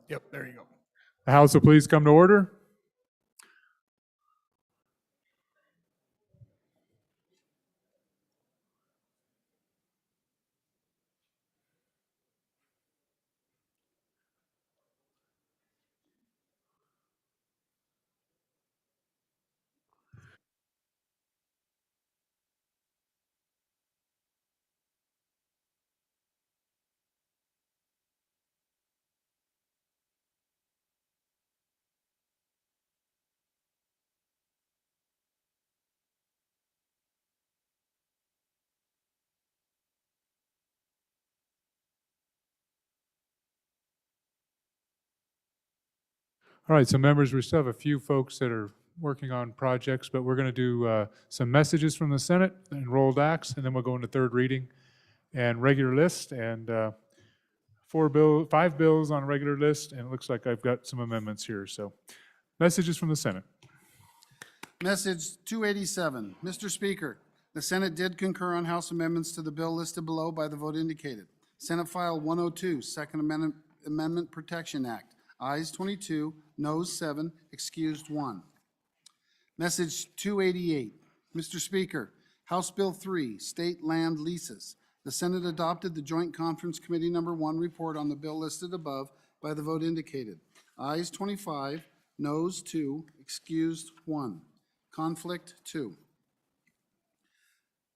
Yep, there you go. The House will please come to order. All right, so members, we still have a few folks that are working on projects, but we're going to do some messages from the Senate, enrolled acts, and then we'll go into third reading and regular list, and 5 bills on regular list, and it looks like I've got some amendments here. So messages from the Senate. Message 287. Mr. Speaker, the Senate did concur on House amendments to the bill listed below by the vote indicated. Senate File 102, Second Amendment Protection Act. Ayes 22, noes 7, excused 1. Message 288. Mr. Speaker, House Bill 3, State Land Leases. The Senate adopted the Joint Conference Committee Number 1 report on the bill listed above by the vote indicated. Ayes 25, noes 2, excused 1. Conflict 2.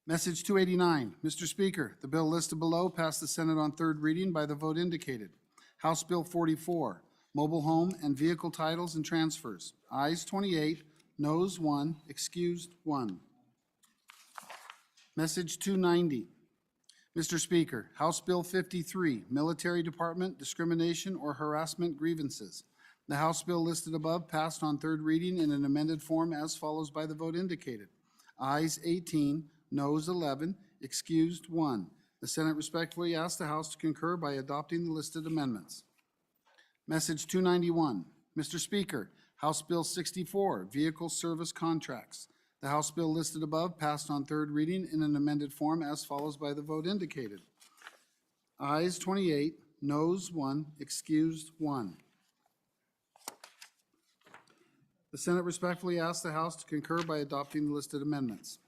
Message 289. Mr. Speaker, the bill listed below passed the Senate on third reading by the vote indicated. House Bill 44, Mobile Home and Vehicle Titles and Transfers. Ayes 28, noes 1, excused 1. Message 290. Mr. Speaker, House Bill 53, Military Department Discrimination or Harassment Grievances. The House bill listed above passed on third reading in an amended form as follows by the vote indicated. Ayes 18, noes 11, excused 1. The Senate respectfully asks the House to concur by adopting the listed amendments. Message 291. Mr. Speaker, House Bill 64, Vehicle Service Contracts. The House bill listed above passed on third reading in an amended form as follows by the vote indicated. Ayes 28, noes 1, excused 1. The Senate respectfully asks the House to concur by adopting the listed amendments.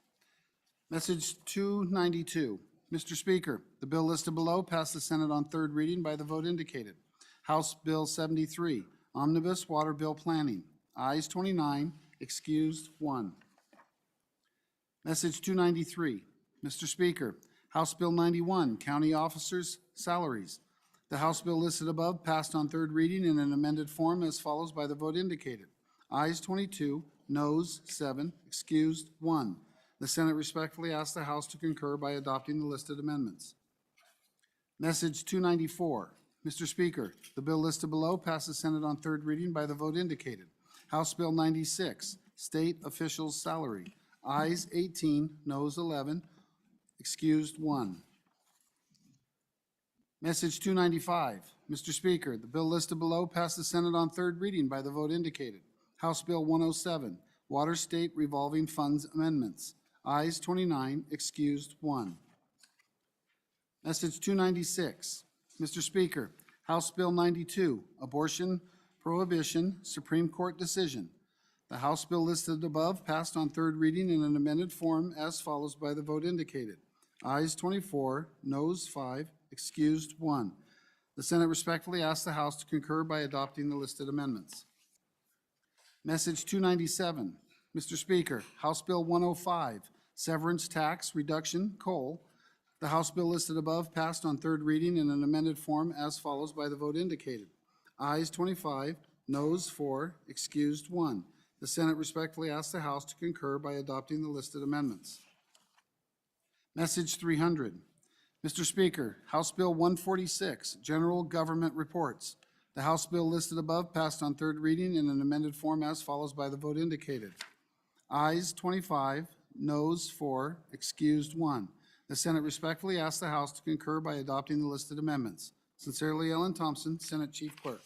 Message 292. Mr. Speaker, the bill listed below passed the Senate on third reading by the vote indicated. House Bill 73, Omnibus Water Bill Planning. Ayes 29, excused 1. Message 293. Mr. Speaker, House Bill 91, County Officers' Salaries. The House bill listed above passed on third reading in an amended form as follows by the vote indicated. Ayes 22, noes 7, excused 1. The Senate respectfully asks the House to concur by adopting the listed amendments. Message 294. Mr. Speaker, the bill listed below passed the Senate on third reading by the vote indicated. House Bill 96, State Officials' Salary. Ayes 18, noes 11, excused 1. Message 295. Mr. Speaker, the bill listed below passed the Senate on third reading by the vote indicated. House Bill 107, Water State Revolving Funds Amendments. Ayes 29, excused 1. Message 296. Mr. Speaker, House Bill 92, Abortion Prohibition, Supreme Court Decision. The House bill listed above passed on third reading in an amended form as follows by the vote indicated. Ayes 24, noes 5, excused 1. The Senate respectfully asks the House to concur by adopting the listed amendments. Message 297. Mr. Speaker, House Bill 105, Severance Tax Reduction, Coal. The House bill listed above passed on third reading in an amended form as follows by the vote indicated. Ayes 25, noes 4, excused 1. The Senate respectfully asks the House to concur by adopting the listed amendments. Message 300. Mr. Speaker, House Bill 146, General Government Reports. The House bill listed above passed on third reading in an amended form as follows by the vote indicated. Ayes 25, noes 4, excused 1. The Senate respectfully asks the House to concur by adopting the listed amendments. Sincerely, Ellen Thompson, Senate Chief Clerk.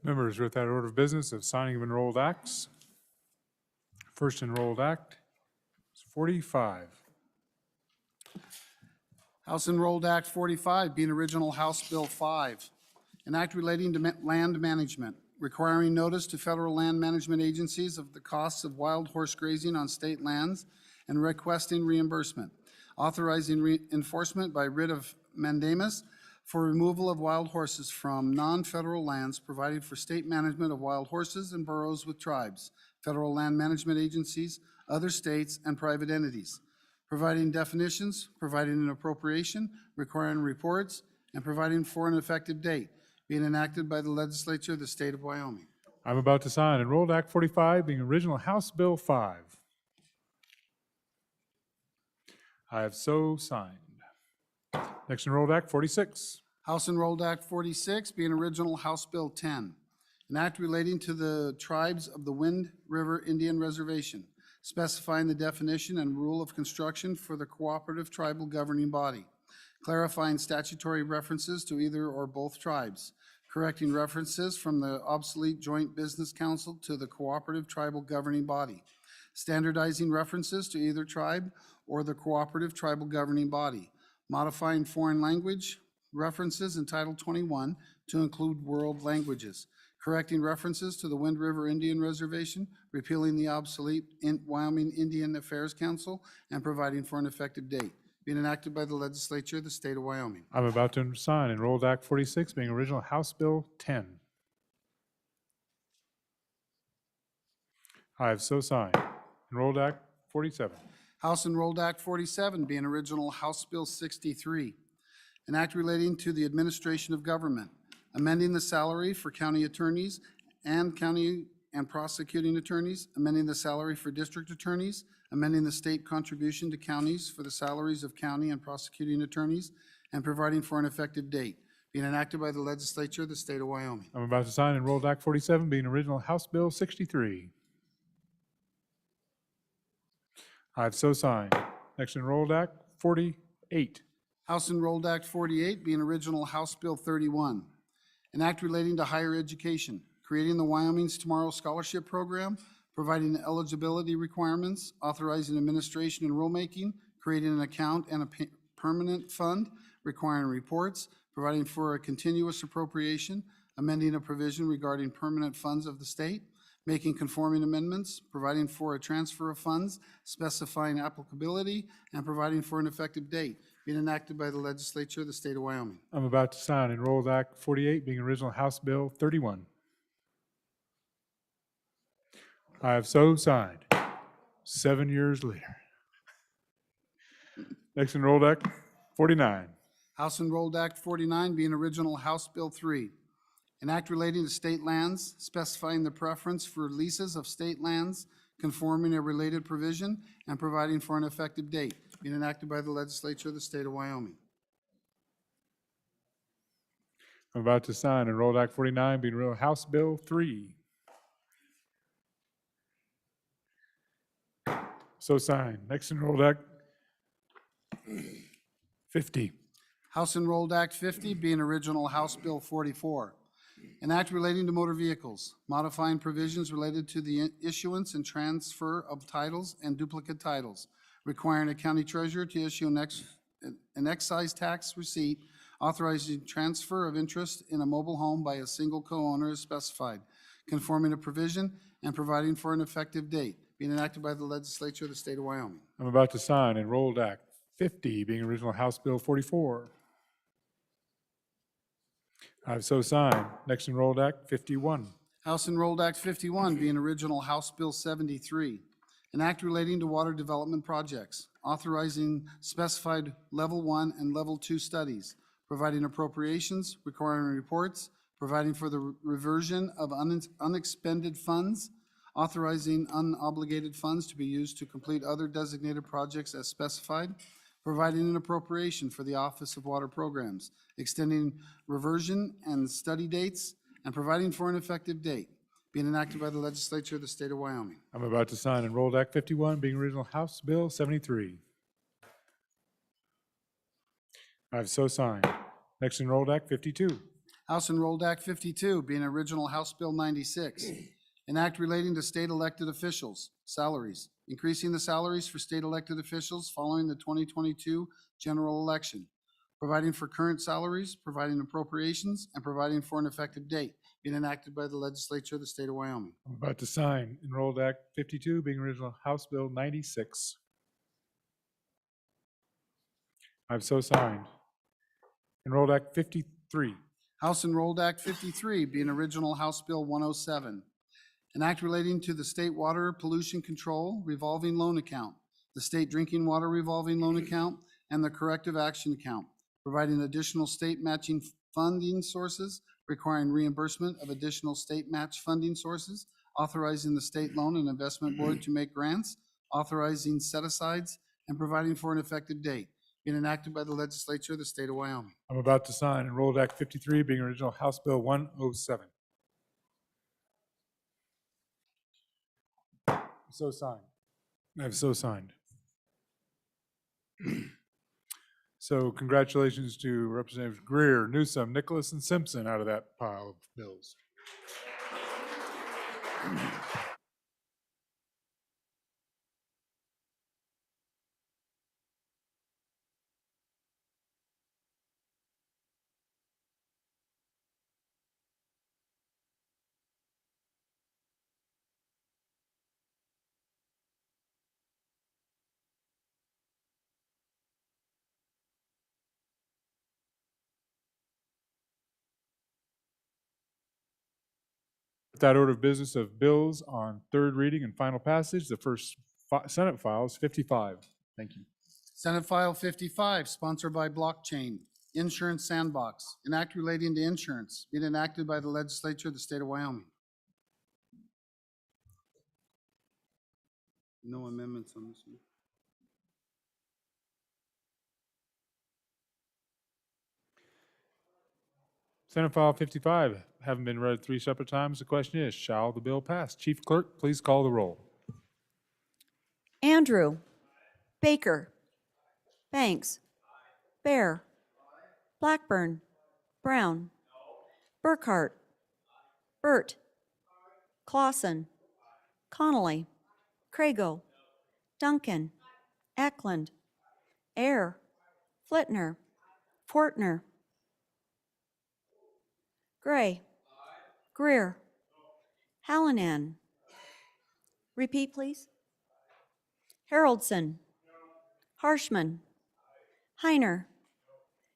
Members, with that order of business of signing of enrolled acts. First enrolled act is 45. House Enrolled Act 45, being original House Bill 5, an act relating to land management, requiring notice to federal land management agencies of the costs of wild horse grazing on state lands and requesting reimbursement, authorizing enforcement by writ of mandamus for removal of wild horses from non-federal lands, providing for state management of wild horses and burros with tribes, federal land management agencies, other states, and private entities, providing definitions, providing an appropriation, requiring reports, and providing for an effective date, being enacted by the legislature of the state of Wyoming. I'm about to sign Enrolled Act 45, being original House Bill 5. I have so signed. Next, Enrolled Act 46. House Enrolled Act 46, being original House Bill 10, an act relating to the tribes of the Wind River Indian Reservation, specifying the definition and rule of construction for the cooperative tribal governing body, clarifying statutory references to either or both tribes, correcting references from the obsolete Joint Business Council to the cooperative tribal governing body, standardizing references to either tribe or the cooperative tribal governing body, modifying foreign language references in Title 21 to include world languages, correcting references to the Wind River Indian Reservation, repealing the obsolete Wyoming Indian Affairs Council, and providing for an effective date, being enacted by the legislature of the state of Wyoming. I'm about to sign Enrolled Act 46, being original House Bill 10. I have so signed. Enrolled Act 47. House Enrolled Act 47, being original House Bill 63, an act relating to the administration of government, amending the salary for county attorneys and county and prosecuting attorneys, amending the salary for district attorneys, amending the state contribution to counties for the salaries of county and prosecuting attorneys, and providing for an effective date, being enacted by the legislature of the state of Wyoming. I'm about to sign Enrolled Act 47, being original House Bill 63. I have so signed. Next, Enrolled Act 48. House Enrolled Act 48, being original House Bill 31, an act relating to higher education, creating the Wyoming's Tomorrow Scholarship Program, providing eligibility requirements, authorizing administration and rulemaking, creating an account and a permanent fund, requiring reports, providing for a continuous appropriation, amending a provision regarding permanent funds of the state, making conforming amendments, providing for a transfer of funds, specifying applicability, and providing for an effective date, being enacted by the legislature of the state of Wyoming. I'm about to sign Enrolled Act 48, being original House Bill 31. I have so signed. 7 years later. Next, Enrolled Act 49. House Enrolled Act 49, being original House Bill 3, an act relating to state lands, specifying the preference for leases of state lands, conforming a related provision, and providing for an effective date, being enacted by the legislature of the state of Wyoming. I'm about to sign Enrolled Act 49, being real House Bill 3. So signed. Next, Enrolled Act 50. House Enrolled Act 50, being original House Bill 44, an act relating to motor vehicles, modifying provisions related to the issuance and transfer of titles and duplicate titles, requiring a county treasurer to issue an excise tax receipt, authorizing transfer of interest in a mobile home by a single co-owner as specified, conforming a provision and providing for an effective date, being enacted by the legislature of the state of Wyoming. I'm about to sign Enrolled Act 50, being original House Bill 44. I've so signed. Next, Enrolled Act 51. House Enrolled Act 51, being original House Bill 73, an act relating to water development projects, authorizing specified Level 1 and Level 2 studies, providing appropriations, requiring reports, providing for the reversion of unexpended funds, authorizing unobligated funds to be used to complete other designated projects as specified, providing an appropriation for the Office of Water Programs, extending reversion and study dates, and providing for an effective date, being enacted by the legislature of the state of Wyoming. I'm about to sign Enrolled Act 51, being original House Bill 73. I've so signed. Next, Enrolled Act 52. House Enrolled Act 52, being original House Bill 96, an act relating to state elected officials' salaries, increasing the salaries for state elected officials following the 2022 general election, providing for current salaries, providing appropriations, and providing for an effective date, being enacted by the legislature of the state of Wyoming. I'm about to sign Enrolled Act 52, being original House Bill 96. I've so signed. Enrolled Act 53. House Enrolled Act 53, being original House Bill 107. An act relating to the State Water Pollution Control Revolving Loan Account, the State Drinking Water Revolving Loan Account, and the Corrective Action Account, providing additional state matching funding sources, requiring reimbursement of additional state match funding sources, authorizing the State Loan and Investment Board to make grants, authorizing set-asides, and providing for an effective date, being enacted by the legislature of the state of Wyoming. I'm about to sign Enrolled Act 53, being original House Bill 107. So signed. I've so signed. So congratulations to Representatives Greer, Newsom, Nicholas, and Simpson out of that pile of bills. With that order of business of bills on third reading and final passage, the first Senate file is 55. Thank you. Senate File 55, sponsored by Blockchain, Insurance Sandbox, an act relating to insurance, being enacted by the legislature of the state of Wyoming. No amendments on this one. Senate File 55, having been read 3 separate times, the question is, shall the bill pass? Chief Clerk, please call the roll. Andrew. Baker. Banks. Bear. Blackburn. Brown. Burkhart. Burt. Clausen. Connolly. Crago. Duncan. Eklund. Ayer. Flitner. Fortner. Gray. Greer. Hallinan. Repeat, please. Haroldson. Harshman. Heiner.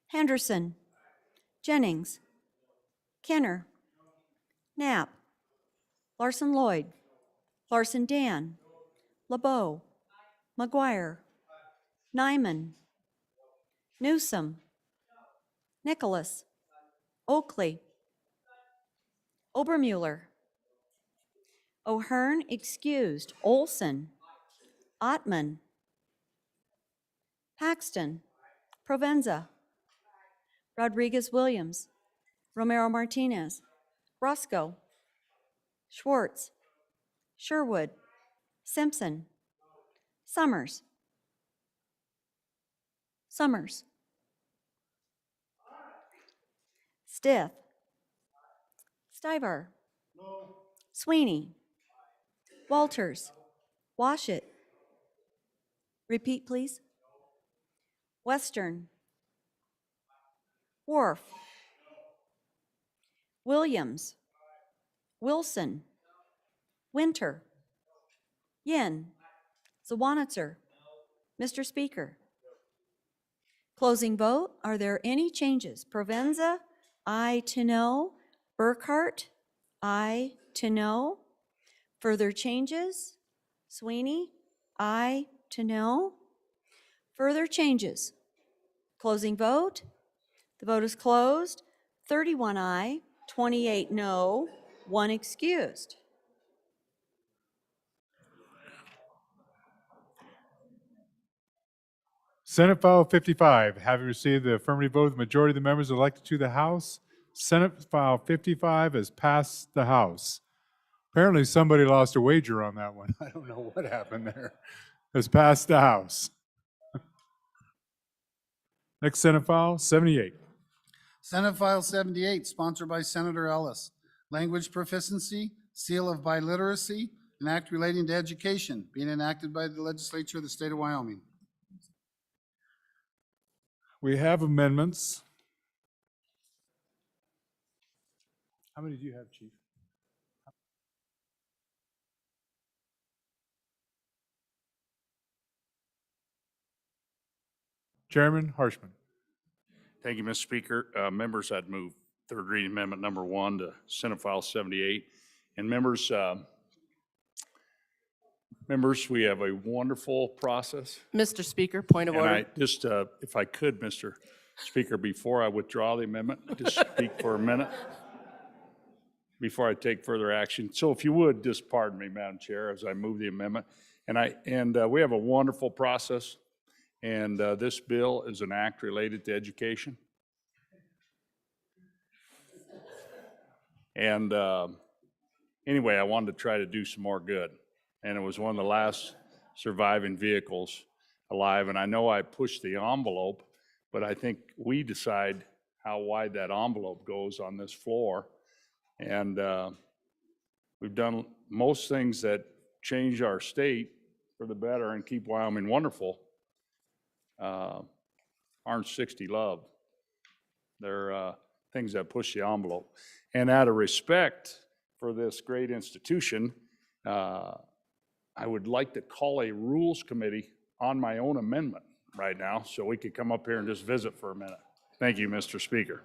Henderson. Jennings. Kenner. Knapp. Larson Lloyd. Larson Dan. LeBeau. McGuire. Nyman. Newsom. Nicholas. Oakley. Obermuller. O'Hearn excused. Olson. Ottman. Paxton. Provenza. Rodriguez Williams. Romero Martinez. Roscoe. Schwartz. Sherwood. Simpson. Summers. Summers. Stith. Stivar. Sweeney. Walters. Washit. Repeat, please. Western. Wharf. Williams. Wilson. Winter. Yin. Zawanitzer. Mr. Speaker. Closing vote. Are there any changes? Provenza, aye to no. Burkhart, aye to no. Further changes? Sweeney, aye to no. Further changes? Closing vote. The vote is closed. 31 aye, 28 no, 1 excused. Senate File 55, having received the affirmative vote of the majority of the members elected to the House, Senate File 55 has passed the House. Apparently somebody lost a wager on that one. I don't know what happened there. Has passed the House. Next Senate File, 78. Senate File 78, sponsored by Senator Ellis. Language proficiency, seal of biliteracy, an act relating to education, being enacted by the legislature of the state of Wyoming. We have amendments. How many do you have, Chief? Chairman Harshman. Thank you, Mr. Speaker. Members, I'd move third reading amendment number 1 to Senate File 78. And members, we have a wonderful process. Mr. Speaker, point of And order. I just, if I could, Mr. Speaker, before I withdraw the amendment, just speak for a minute before I take further action. So if you would, just pardon me, Madam Chair, as I move the amendment. And we have a wonderful process. And this bill is an act related to education. And anyway, I wanted to try to do some more good. And it was one of the last surviving vehicles alive. And I know I pushed the envelope, but I think we decide how wide that envelope goes on this floor. And we've done most things that change our state for the better and keep Wyoming wonderful. Aren't 60 loved. They're things that push the envelope. And out of respect for this great institution, I would like to call a rules committee on my own amendment right now so we could come up here and just visit for a minute. Thank you, Mr. Speaker.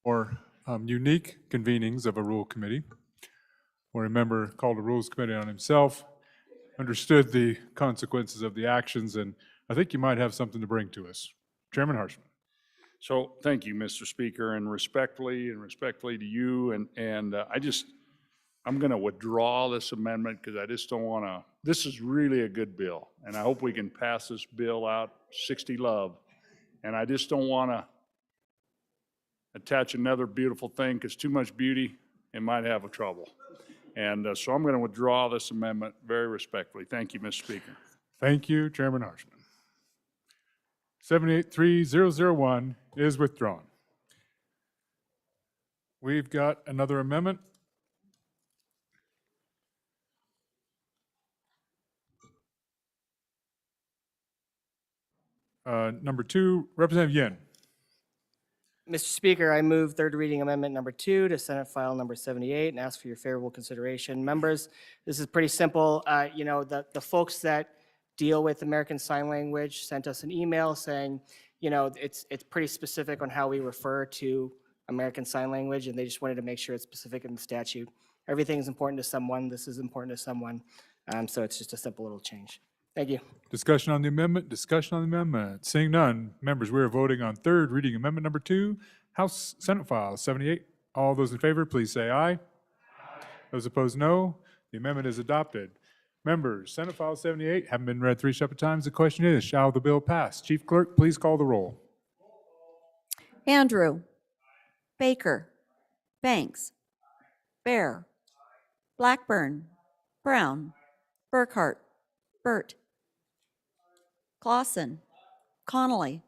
or unique convenings of a rule committee, where a member called a rules committee on himself, understood the consequences of the actions, and I think you might have something to bring to us. Chairman Harshman. So, thank you, Mr. Speaker, and respectfully to you, I'm going to withdraw this amendment because I just don't want to, this is really a good bill, and I hope we can pass this bill out 60 love, and I just don't want to attach another beautiful thing because too much beauty, it might have a trouble. And so I'm going to withdraw this amendment very respectfully. Thank you, Mr. Speaker. Thank you, Chairman Harshman. 783001 is withdrawn. We've got another amendment. Number 2, Representative Yin. Mr. Speaker, I move third reading amendment number 2 to Senate file number 78 and ask for your favorable consideration. Members, this is pretty simple. The folks that deal with American Sign Language sent us an email saying, it's pretty specific on how we refer to American Sign Language, and they just wanted to make sure it's specific in the statute. Everything is important to someone. This is important to someone. So it's just a simple little change. Thank you. Discussion on the amendment, discussion on the amendment. Seeing none, members, we are voting on third reading amendment number 2, House Senate File 78. All those in favor, please say aye. Those opposed, no. The amendment is adopted. Members, Senate File 78 having been read 3 separate times. The question is, shall the bill pass? Chief Clerk, please call the roll. Andrew. Baker. Banks. Bear. Blackburn. Brown. Burkhart. Burt. Clausen. Connolly.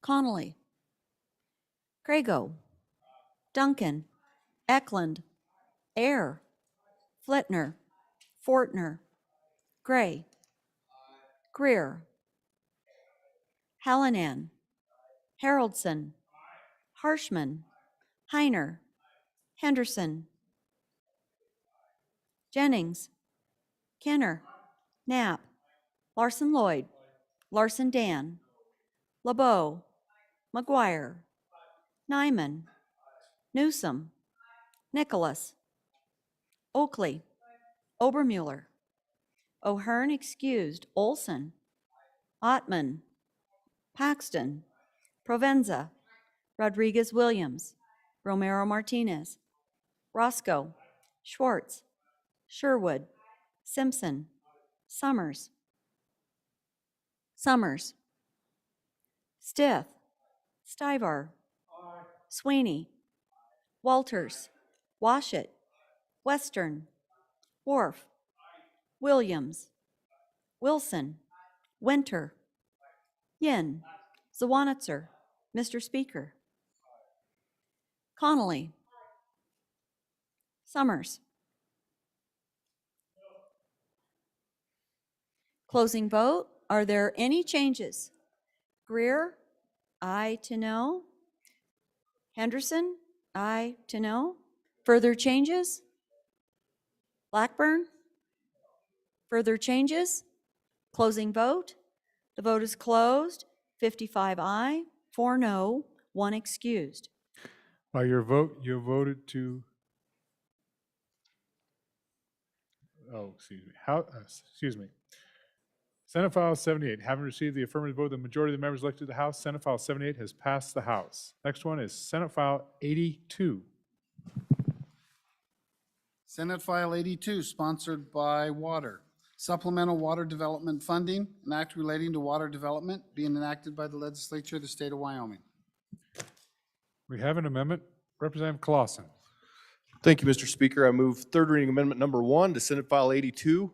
Connolly. Crago. Duncan. Eklund. Ayer. Flitner. Fortner. Gray. Greer. Hallinan. Haroldson. Harshman. Heiner. Henderson. Jennings. Kenner. Knapp. Larson Lloyd. Larson Dan. LeBeau. McGuire. Nyman. Newsom. Nicholas. Oakley. Obermuller. O'Hearn excused. Olson. Ottman. Paxton. Provenza. Rodriguez Williams. Romero Martinez. Roscoe. Schwartz. Sherwood. Simpson. Summers. Summers. Stith. Stivar. Sweeney. Walters. Washit. Western. Wharf. Williams. Wilson. Winter. Yin. Zawanitzer. Mr. Speaker. Connolly. Summers. Closing vote. Are there any changes? Greer, aye to no. Henderson, aye to no. Further changes? Blackburn? Further changes? Closing vote. The vote is closed. 55 aye, 4 no, 1 excused. By your vote, you have voted to, excuse me. Senate File 78, having received the affirmative vote of the majority of the members elected to the House, Senate File 78 has passed the House. Next one is Senate File 82. Senate File 82, sponsored by Water. Supplemental Water Development Funding, an act relating to water development being enacted by the legislature of the state of Wyoming. We have an amendment. Representative Clausen. Thank you, Mr. Speaker. I move third reading amendment number 1 to Senate File 82.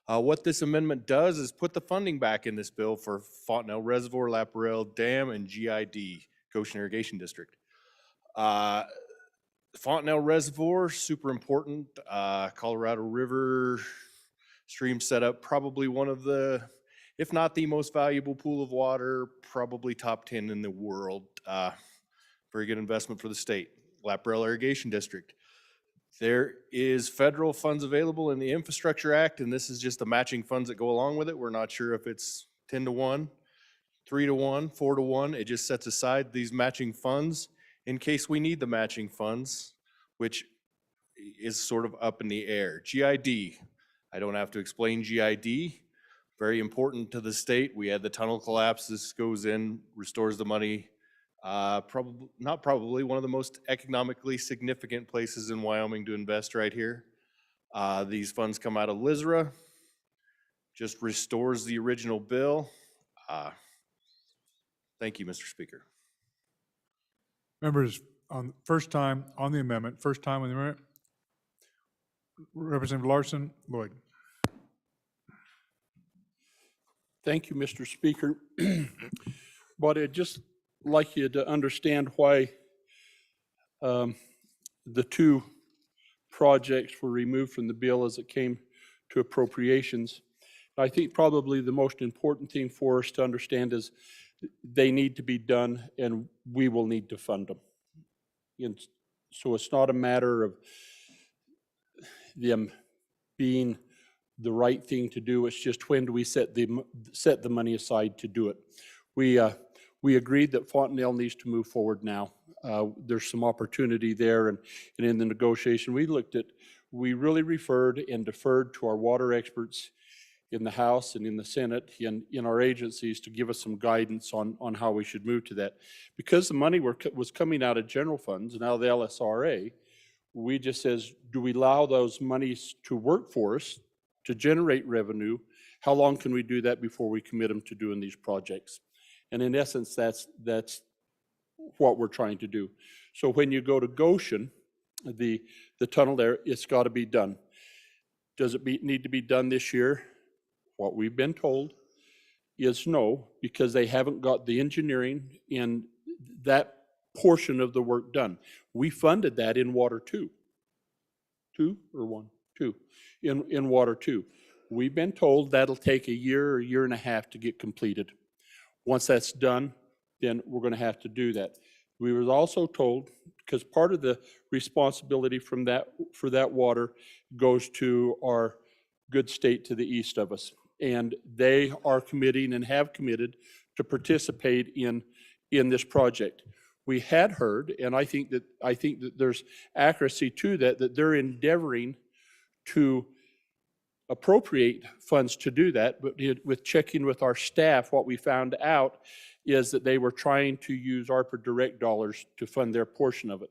What this amendment does is put the funding back in this bill for Fontenelle Reservoir, Laparelle Dam, and GID, Goshen Irrigation District. Fontenelle Reservoir, super important. Colorado River stream setup, probably one of the, if not the most valuable pool of water, probably top 10 in the world. Very good investment for the state. Laparelle Irrigation District. There is federal funds available in the Infrastructure Act, and this is just the matching funds that go along with it. We're not sure if it's 10 to 1. 3-1, 4-1. It just sets aside these matching funds in case we need the matching funds, which is sort of up in the air. GID, I don't have to explain GID. Very important to the state. We had the tunnel collapse. This goes in, restores the money. Not probably, one of the most economically significant places in Wyoming to invest right here. These funds come out of LISRA, just restores the original bill. Thank you, Mr. Speaker. Members, on first time on the amendment, Representative Larson, Lloyd. Thank you, Mr. Speaker. But I'd just like you to understand why the two projects were removed from the bill as it came to appropriations. I think probably the most important thing for us to understand is they need to be done and we will need to fund them. And so it's not a matter of them being the right thing to do. It's just when do we set the money aside to do it. We agreed that Fontenelle needs to move forward now. There's some opportunity there, and in the negotiation we really referred and deferred to our water experts in the House and in the Senate and in our agencies to give us some guidance on how we should move to that. Because the money was coming out of general funds and out of the LSRA, we just says, do we allow those monies to work for us, to generate revenue? How long can we do that before we commit them to doing these projects? And in essence, that's what we're trying to do. So when you go to Goshen, the tunnel there, it's got to be done. Does it need to be done this year? What we've been told is no, because they haven't got the engineering and that portion of the work done. We funded that in Water 2. 2 or 1? 2. In Water 2. We've been told that'll take a year or year and a half to get completed. Once that's done, then we're going to have to do that. We were also told, because part of the responsibility for that water goes to our good state to the east of us. And they are committing and have committed to participate in this project. We had heard, and I think that there's accuracy to that they're endeavoring to appropriate funds to do that, but with checking with our staff, what we found out is that they were trying to use ARPA direct dollars to fund their portion of it.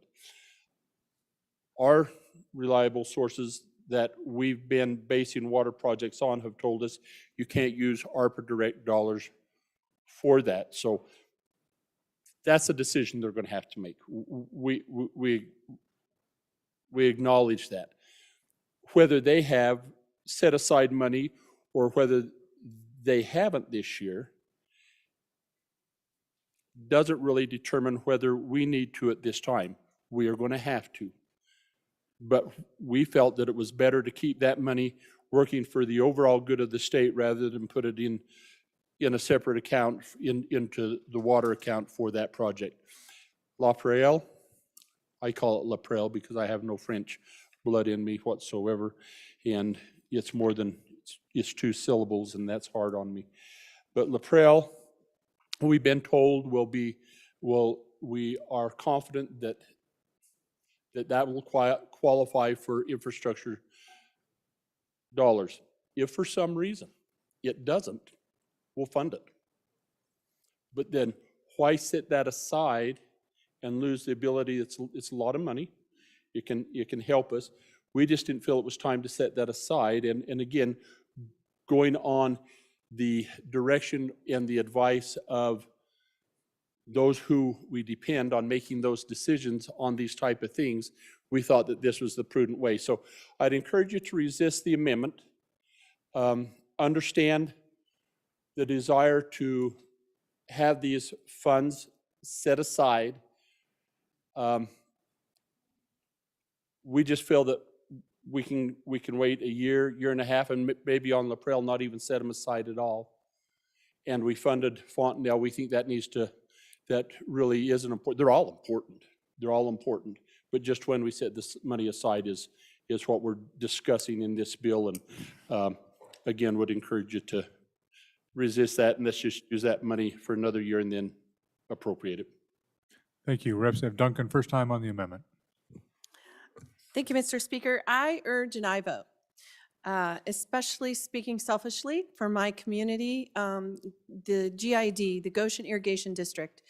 Our reliable sources that we've been basing water projects on have told us you can't use ARPA direct dollars for that. So that's a decision they're going to have to make. We acknowledge that. Whether they have set aside money or whether they haven't this year doesn't really determine whether we need to at this time. We are going to have to. But we felt that it was better to keep that money working for the overall good of the state rather than put it in a separate account into the water account for that project. La Prairie, I call it La Prairie because I have no French blood in me whatsoever, and it's more than, it's 2 syllables, and that's hard on me. But La Prairie, we've been told we are confident that will qualify for infrastructure dollars. If for some reason it doesn't, we'll fund it. But then why set that aside and lose the ability? It's a lot of money. It can help us. We just didn't feel it was time to set that aside. And again, going on the direction and the advice of those who we depend on making those decisions on these type of things, we thought that this was the prudent way. So I'd encourage you to resist the amendment. Understand the desire to have these funds set aside. We just feel that we can wait a year and a half, and maybe on La Prairie not even set them aside at all. And we funded Fontenelle. We think that that really isn't important. They're all important. They're all important. But just when we set this money aside is what we're discussing in this bill. And again, would encourage you to resist that, and let's just use that money for another year and then appropriate it. Thank you. Representative Duncan, first time on the amendment. Thank you, Mr. Speaker. I urge and I vote, especially speaking selfishly for my community, the GID, the Goshen Irrigation District.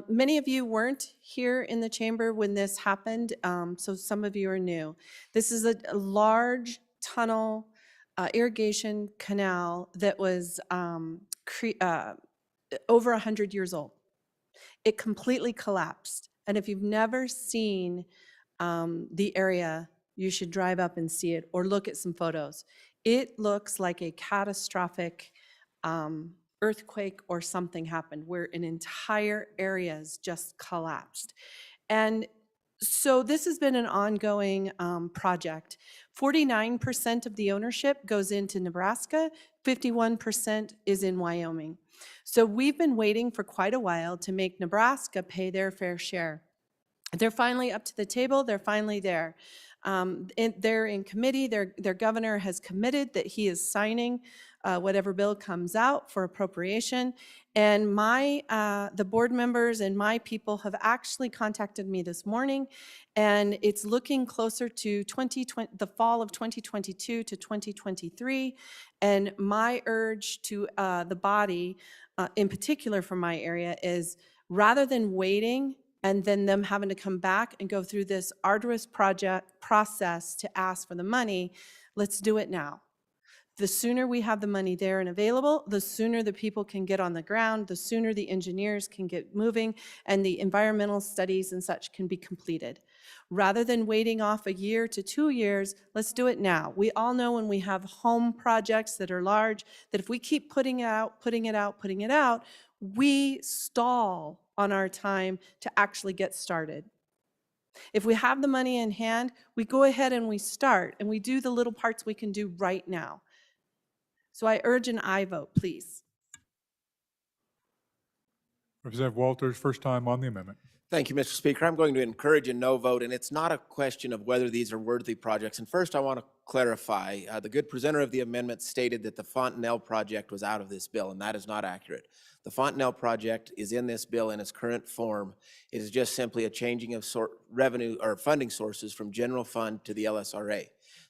Many of you weren't here in the chamber when this happened, so some of you are new. This is a large tunnel irrigation canal that was over 100 years old. It completely collapsed. And if you've never seen the area, you should drive up and see it or look at some photos. It looks like a catastrophic earthquake or something happened where an entire area's just collapsed. And so this has been an ongoing project. 49% of the ownership goes into Nebraska, 51% is in Wyoming. So we've been waiting for quite a while to make Nebraska pay their fair share. They're finally up to the table, they're finally there. They're in committee, their governor has committed that he is signing whatever bill comes out for appropriation. And the board members and my people have actually contacted me this morning, and it's looking closer to the fall of 2022 to 2023. And my urge to the body, in particular for my area, is rather than waiting and then them having to come back and go through this arduous process to ask for the money, let's do it now. The sooner we have the money there and available, the sooner the people can get on the ground, the sooner the engineers can get moving, and the environmental studies and such can be completed. Rather than waiting off a year to 2 years, let's do it now. We all know when we have home projects that are large, that if we keep putting it out, we stall on our time to actually get started. If we have the money in hand, we go ahead and we start, and we do the little parts we can do right now. So I urge an aye vote, please. Representative Walters, first time on the amendment. Thank you, Mr. Speaker. I'm going to encourage a no vote, and it's not a question of whether these are worthy projects. And first, I want to clarify, the good presenter of the amendment stated that the Fontenelle project was out of this bill, and that is not accurate. The Fontenelle project is in this bill in its current form. It is just simply a changing of revenue or funding sources from general fund to the LSRA.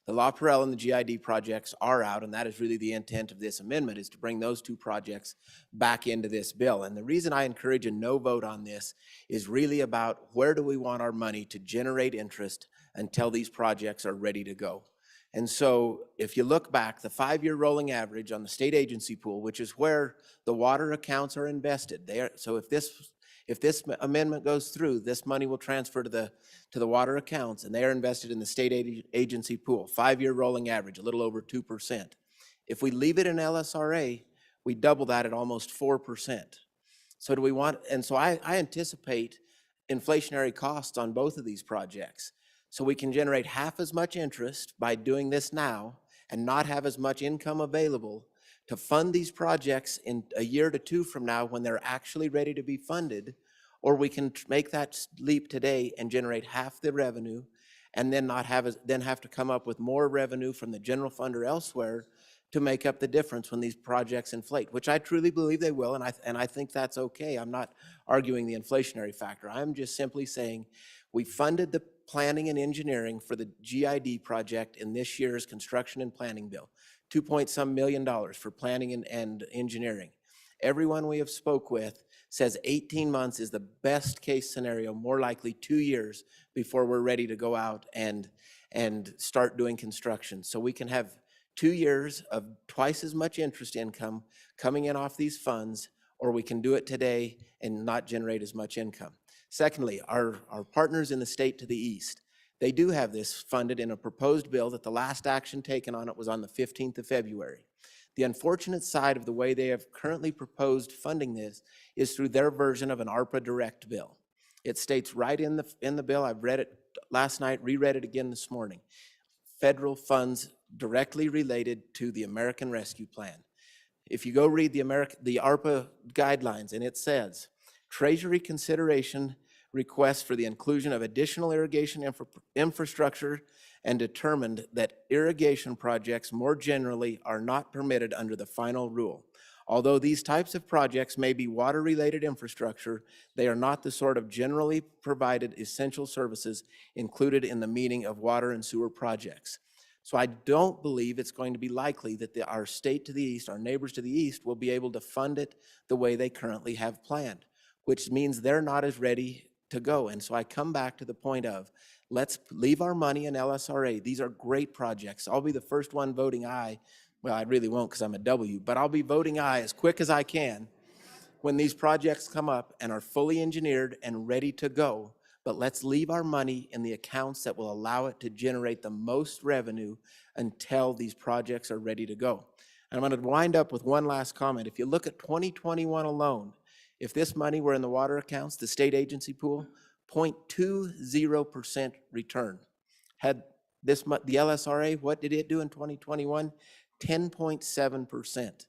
The La Perelle and the GID projects are out, and that is really the intent of this amendment, is to bring those two projects back into this bill. And the reason I encourage a no vote on this is really about where do we want our money to generate interest until these projects are ready to go. And so if you look back, the 5-year rolling average on the state agency pool, which is where the water accounts are invested, so if this amendment goes through, this money will transfer to the water accounts, and they are invested in the state agency pool. 5-year rolling average, a little over 2%. If we leave it in LSRA, we double that at almost 4%. So do we want, and so I anticipate inflationary costs on both of these projects. So we can generate half as much interest by doing this now and not have as much income available to fund these projects in a year to 2 from now when they're actually ready to be funded, or we can make that leap today and generate half the revenue and then have to come up with more revenue from the general fund or elsewhere to make up the difference when these projects inflate, which I truly believe they will, and I think that's okay. I'm not arguing the inflationary factor. I'm just simply saying we funded the planning and engineering for the GID project in this year's construction and planning bill. $2 million for planning and engineering. Everyone we have spoke with says 18 months is the best case scenario, more likely 2 years before we're ready to go out and start doing construction. So we can have 2 years of twice as much interest income coming in off these funds, or we can do it today and not generate as much income. Secondly, our partners in the state to the east, they do have this funded in a proposed bill that the last action taken on it was on the 15th of February. The unfortunate side of the way they have currently proposed funding this is through their version of an ARPA direct bill. It states right in the bill, I've read it last night, reread it again this morning, federal funds directly related to the American Rescue Plan. If you go read the ARPA guidelines, and it says, Treasury consideration requests for the inclusion of additional irrigation infrastructure and determined that irrigation projects more generally are not permitted under the final rule. Although these types of projects may be water-related infrastructure, they are not the sort of generally provided essential services included in the meaning of water and sewer projects. So I don't believe it's going to be likely that our state to the east, our neighbors to the east, will be able to fund it the way they currently have planned, which means they're not as ready to go. And so I come back to the point of, let's leave our money in LSRA. These are great projects. I'll be the first one voting aye. Well, I really won't because I'm a W, but I'll be voting aye as quick as I can when these projects come up and are fully engineered and ready to go. But let's leave our money in the accounts that will allow it to generate the most revenue until these projects are ready to go. And I'm going to wind up with one last comment. If you look at 2021 alone, if this money were in the water accounts, the state agency pool, 0.20% return. Had the LSRA, what did it do in 2021? 10.7%.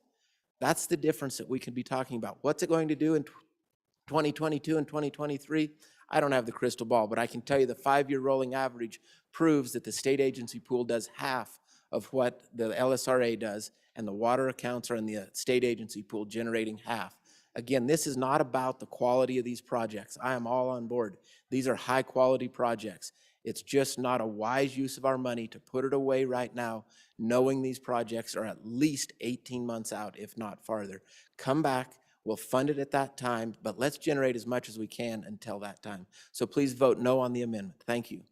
That's the difference that we could be talking about. What's it going to do in 2022 and 2023? I don't have the crystal ball, but I can tell you the 5-year rolling average proves that the state agency pool does half of what the LSRA does, and the water accounts are in the state agency pool generating half. Again, this is not about the quality of these projects. I am all on board. These are high quality projects. It's just not a wise use of our money to put it away right now, knowing these projects are at least 18 months out, if not farther. Come back, we'll fund it at that time, but let's generate as much as we can until that time. So please vote no on the amendment. Thank you.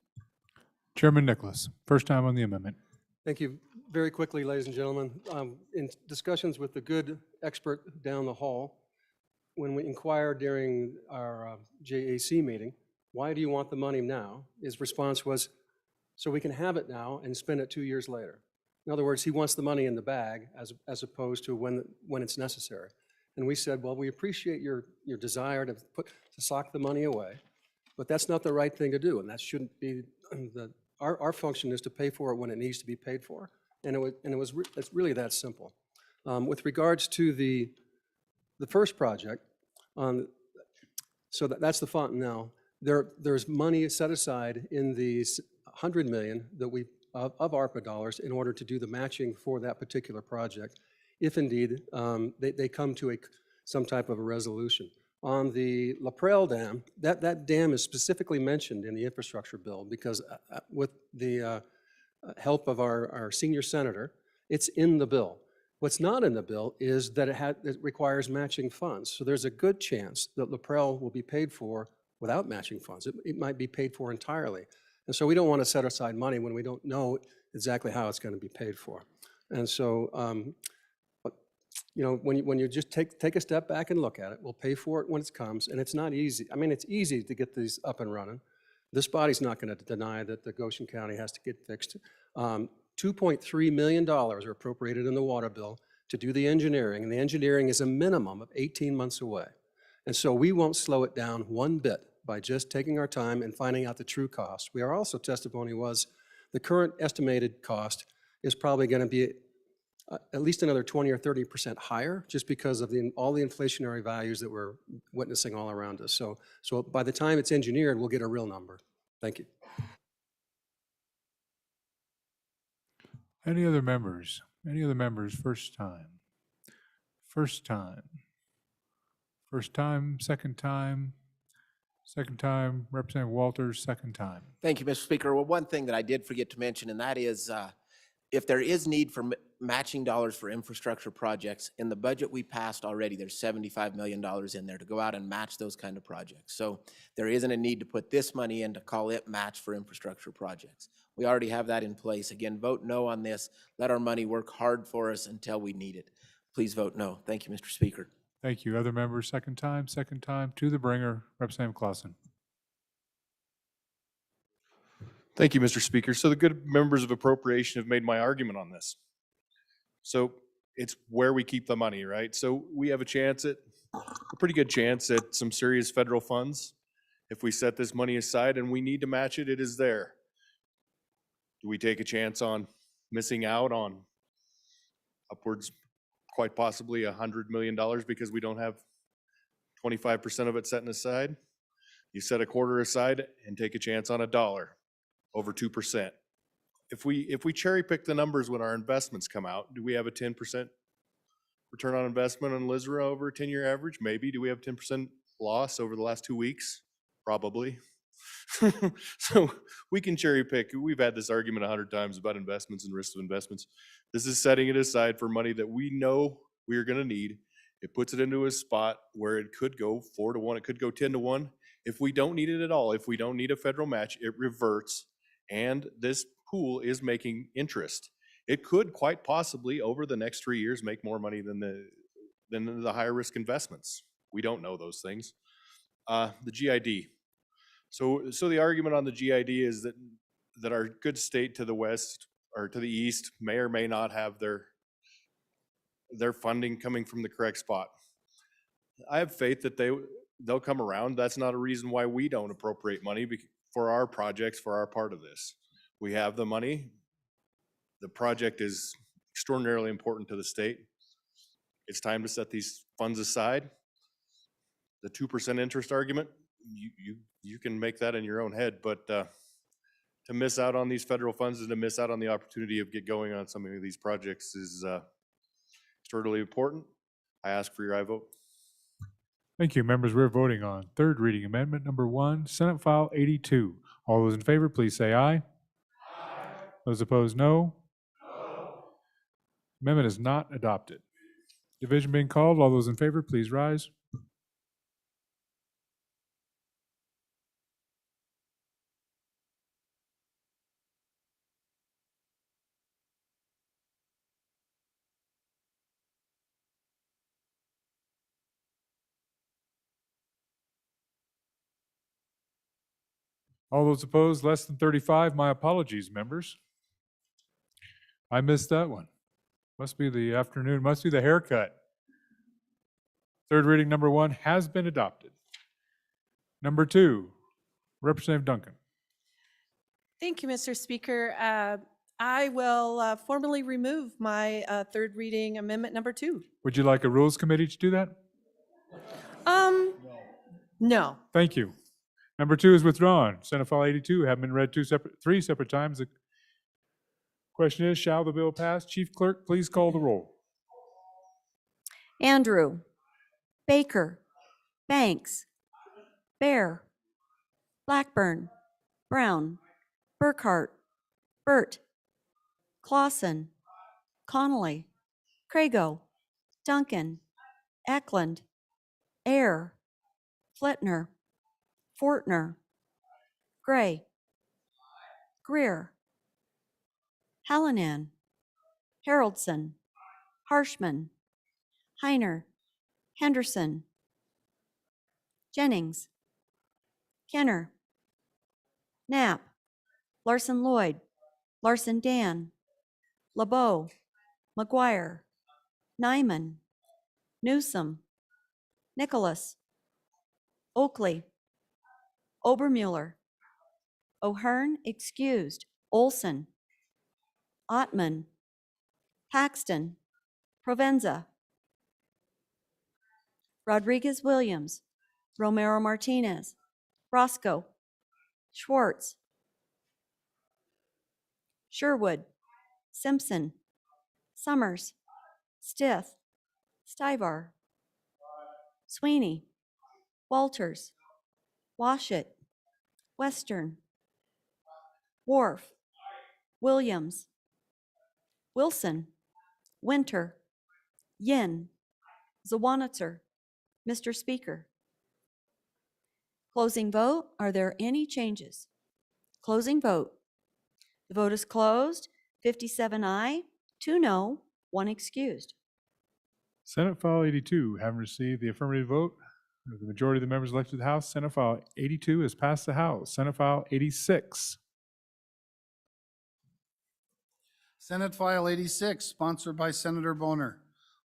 Chairman Nicholas, first time on the amendment. Thank you. Very quickly, ladies and gentlemen, in discussions with the good expert down the hall, when we inquired during our JAC meeting, why do you want the money now? His response was, so we can have it now and spend it 2 years later. In other words, he wants the money in the bag as opposed to when it's necessary. And we said, well, we appreciate your desire to sock the money away, but that's not the right thing to do, and that shouldn't be our function is to pay for it when it needs to be paid for, and it's really that simple. With regards to the first project, so that's the Fontenelle. There's money set aside in these $100 million that of ARPA dollars in order to do the matching for that particular project, if indeed they come to some type of a resolution. On the La Prelle Dam, that dam is specifically mentioned in the infrastructure bill because with the help of our senior senator, it's in the bill. What's not in the bill is that it requires matching funds. So there's a good chance that La Prelle will be paid for without matching funds. It might be paid for entirely. And so we don't want to set aside money when we don't know exactly how it's going to be paid for. And so, you know, when you just take a step back and look at it, we'll pay for it when it comes, and it's not easy. I mean, it's easy to get these up and running. This body's not going to deny that the Goshen County has to get fixed. $2.3 million are appropriated in the water bill to do the engineering, and the engineering is a minimum of 18 months away. And so we won't slow it down one bit by just taking our time and finding out the true cost. We are also, testimony was, the current estimated cost is probably going to be at least another 20 or 30% higher just because of all the inflationary values that we're witnessing all around us. So by the time it's engineered, we'll get a real number. Thank you. Any other members? Any other members? First time? First time? First time, second time? Second time, Representative Walters, second time. Thank you, Mr. Speaker. Well, one thing that I did forget to mention, and that is if there is need for matching dollars for infrastructure projects, in the budget we passed already, there's $75 million in there to go out and match those kind of projects. So there isn't a need to put this money in to call it match for infrastructure projects. We already have that in place. Again, vote no on this. Let our money work hard for us until we need it. Please vote no. Thank you, Mr. Speaker. Thank you. Other members, second time, to the bringer, Representative Clausen. Thank you, Mr. Speaker. So the good members of appropriation have made my argument on this. So it's where we keep the money, right? So we have a pretty good chance at some serious federal funds. If we set this money aside and we need to match it, it is there. Do we take a chance on missing out on upwards, quite possibly $100 million because we don't have 25% of it set aside? You set a quarter aside and take a chance on $1, over 2%. If we cherry pick the numbers when our investments come out, do we have a 10% return on investment on Lizra over a 10-year average? Maybe. Do we have 10% loss over the last 2 weeks? Probably. So we can cherry pick. We've had this argument 100 times about investments and risks of investments. This is setting it aside for money that we know we are going to need. It puts it into a spot where it could go 4 to 1, it could go 10 to 1. If we don't need it at all, if we don't need a federal match, it reverts, and this pool is making interest. It could quite possibly, over the next 3 years, make more money than the higher risk investments. We don't know those things. The GID. So the argument on the GID is that our good state to the west or to the east may or may not have their funding coming from the correct spot. I have faith that they'll come around. That's not a reason why we don't appropriate money for our projects, for our part of this. We have the money. The project is extraordinarily important to the state. It's time to set these funds aside. The 2% interest argument, you can make that in your own head, but to miss out on these federal funds and to miss out on the opportunity of get going on some of these projects is extraordinarily important. I ask for your aye vote. Thank you. Members, we're voting on third reading amendment number 1, Senate File 82. All those in favor, please say aye. Aye. Those opposed, no. Amendment is not adopted. Division being called. All those in favor, please rise. All those opposed, less than 35. My apologies, members. I missed that one. Must be the afternoon, must be the haircut. Third reading number 1 has been adopted. Number 2, Representative Duncan. Thank you, Mr. Speaker. I will formally remove my third reading amendment number 2. Would you like a Rules Committee to do that? No. Thank you. Number 2 is withdrawn. Senate File 82 have been read 3 separate times. The question is, shall the bill pass? Chief Clerk, please call the roll. Andrew, Baker, Banks, Bear, Blackburn, Brown, Burkhart, Burt, Clausen, Connolly, Crago, Duncan, Eklund, Ayer, Flittner, Fortner, Gray, Greer, Hallinan, Haroldson, Harshman, Heiner, Henderson, Jennings, Kenner, Knapp, Larson Lloyd, Larson Dan, LeBeau, McGuire, Nyman, Newsom, Nicholas, Oakley, Obermuller, O'Hearn excused, Olson, Ottman, Paxton, Provenza, Rodriguez Williams, Romero Martinez, Roscoe, Schwartz, Sherwood, Simpson, Summers, Stith, Stivar, Sweeney, Walters, Washit, Western, Wharf, Williams, Wilson, Winter, Yin, Zawanitzer. Mr. Speaker. Closing vote. Are there any changes? Closing vote. The vote is closed. 57 aye, 2 no, 1 excused. Senate File 82 having received the affirmative vote of the majority of the members elected to the House, Senate File 82 has passed the House. Senate File 86. Senate File 86, sponsored by Senator Boner.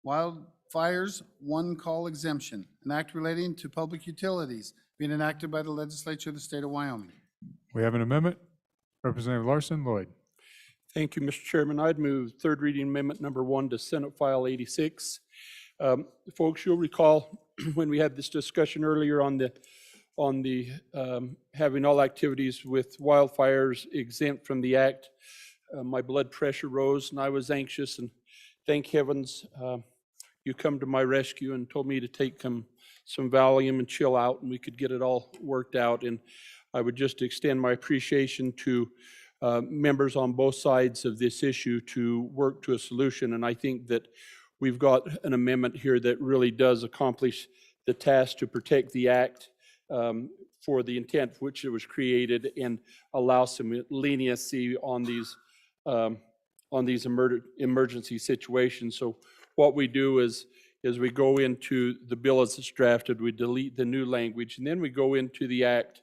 Wildfires One Call Exemption, an act relating to public utilities being enacted by the legislature of the state of Wyoming. We have an amendment. Representative Larson Lloyd. Thank you, Mr. Chairman. I'd move third reading amendment number 1 to Senate File 86. Folks, you'll recall when we had this discussion earlier on the having all activities with wildfires exempt from the act. My blood pressure rose and I was anxious, and thank heavens you come to my rescue and told me to take some Valium and chill out, and we could get it all worked out. And I would just extend my appreciation to members on both sides of this issue to work to a solution. And I think that we've got an amendment here that really does accomplish the task to protect the act for the intent for which it was created, and allow some leniency on these emergency situations. So what we do is we go into the bill as it's drafted, we delete the new language, and then we go into the act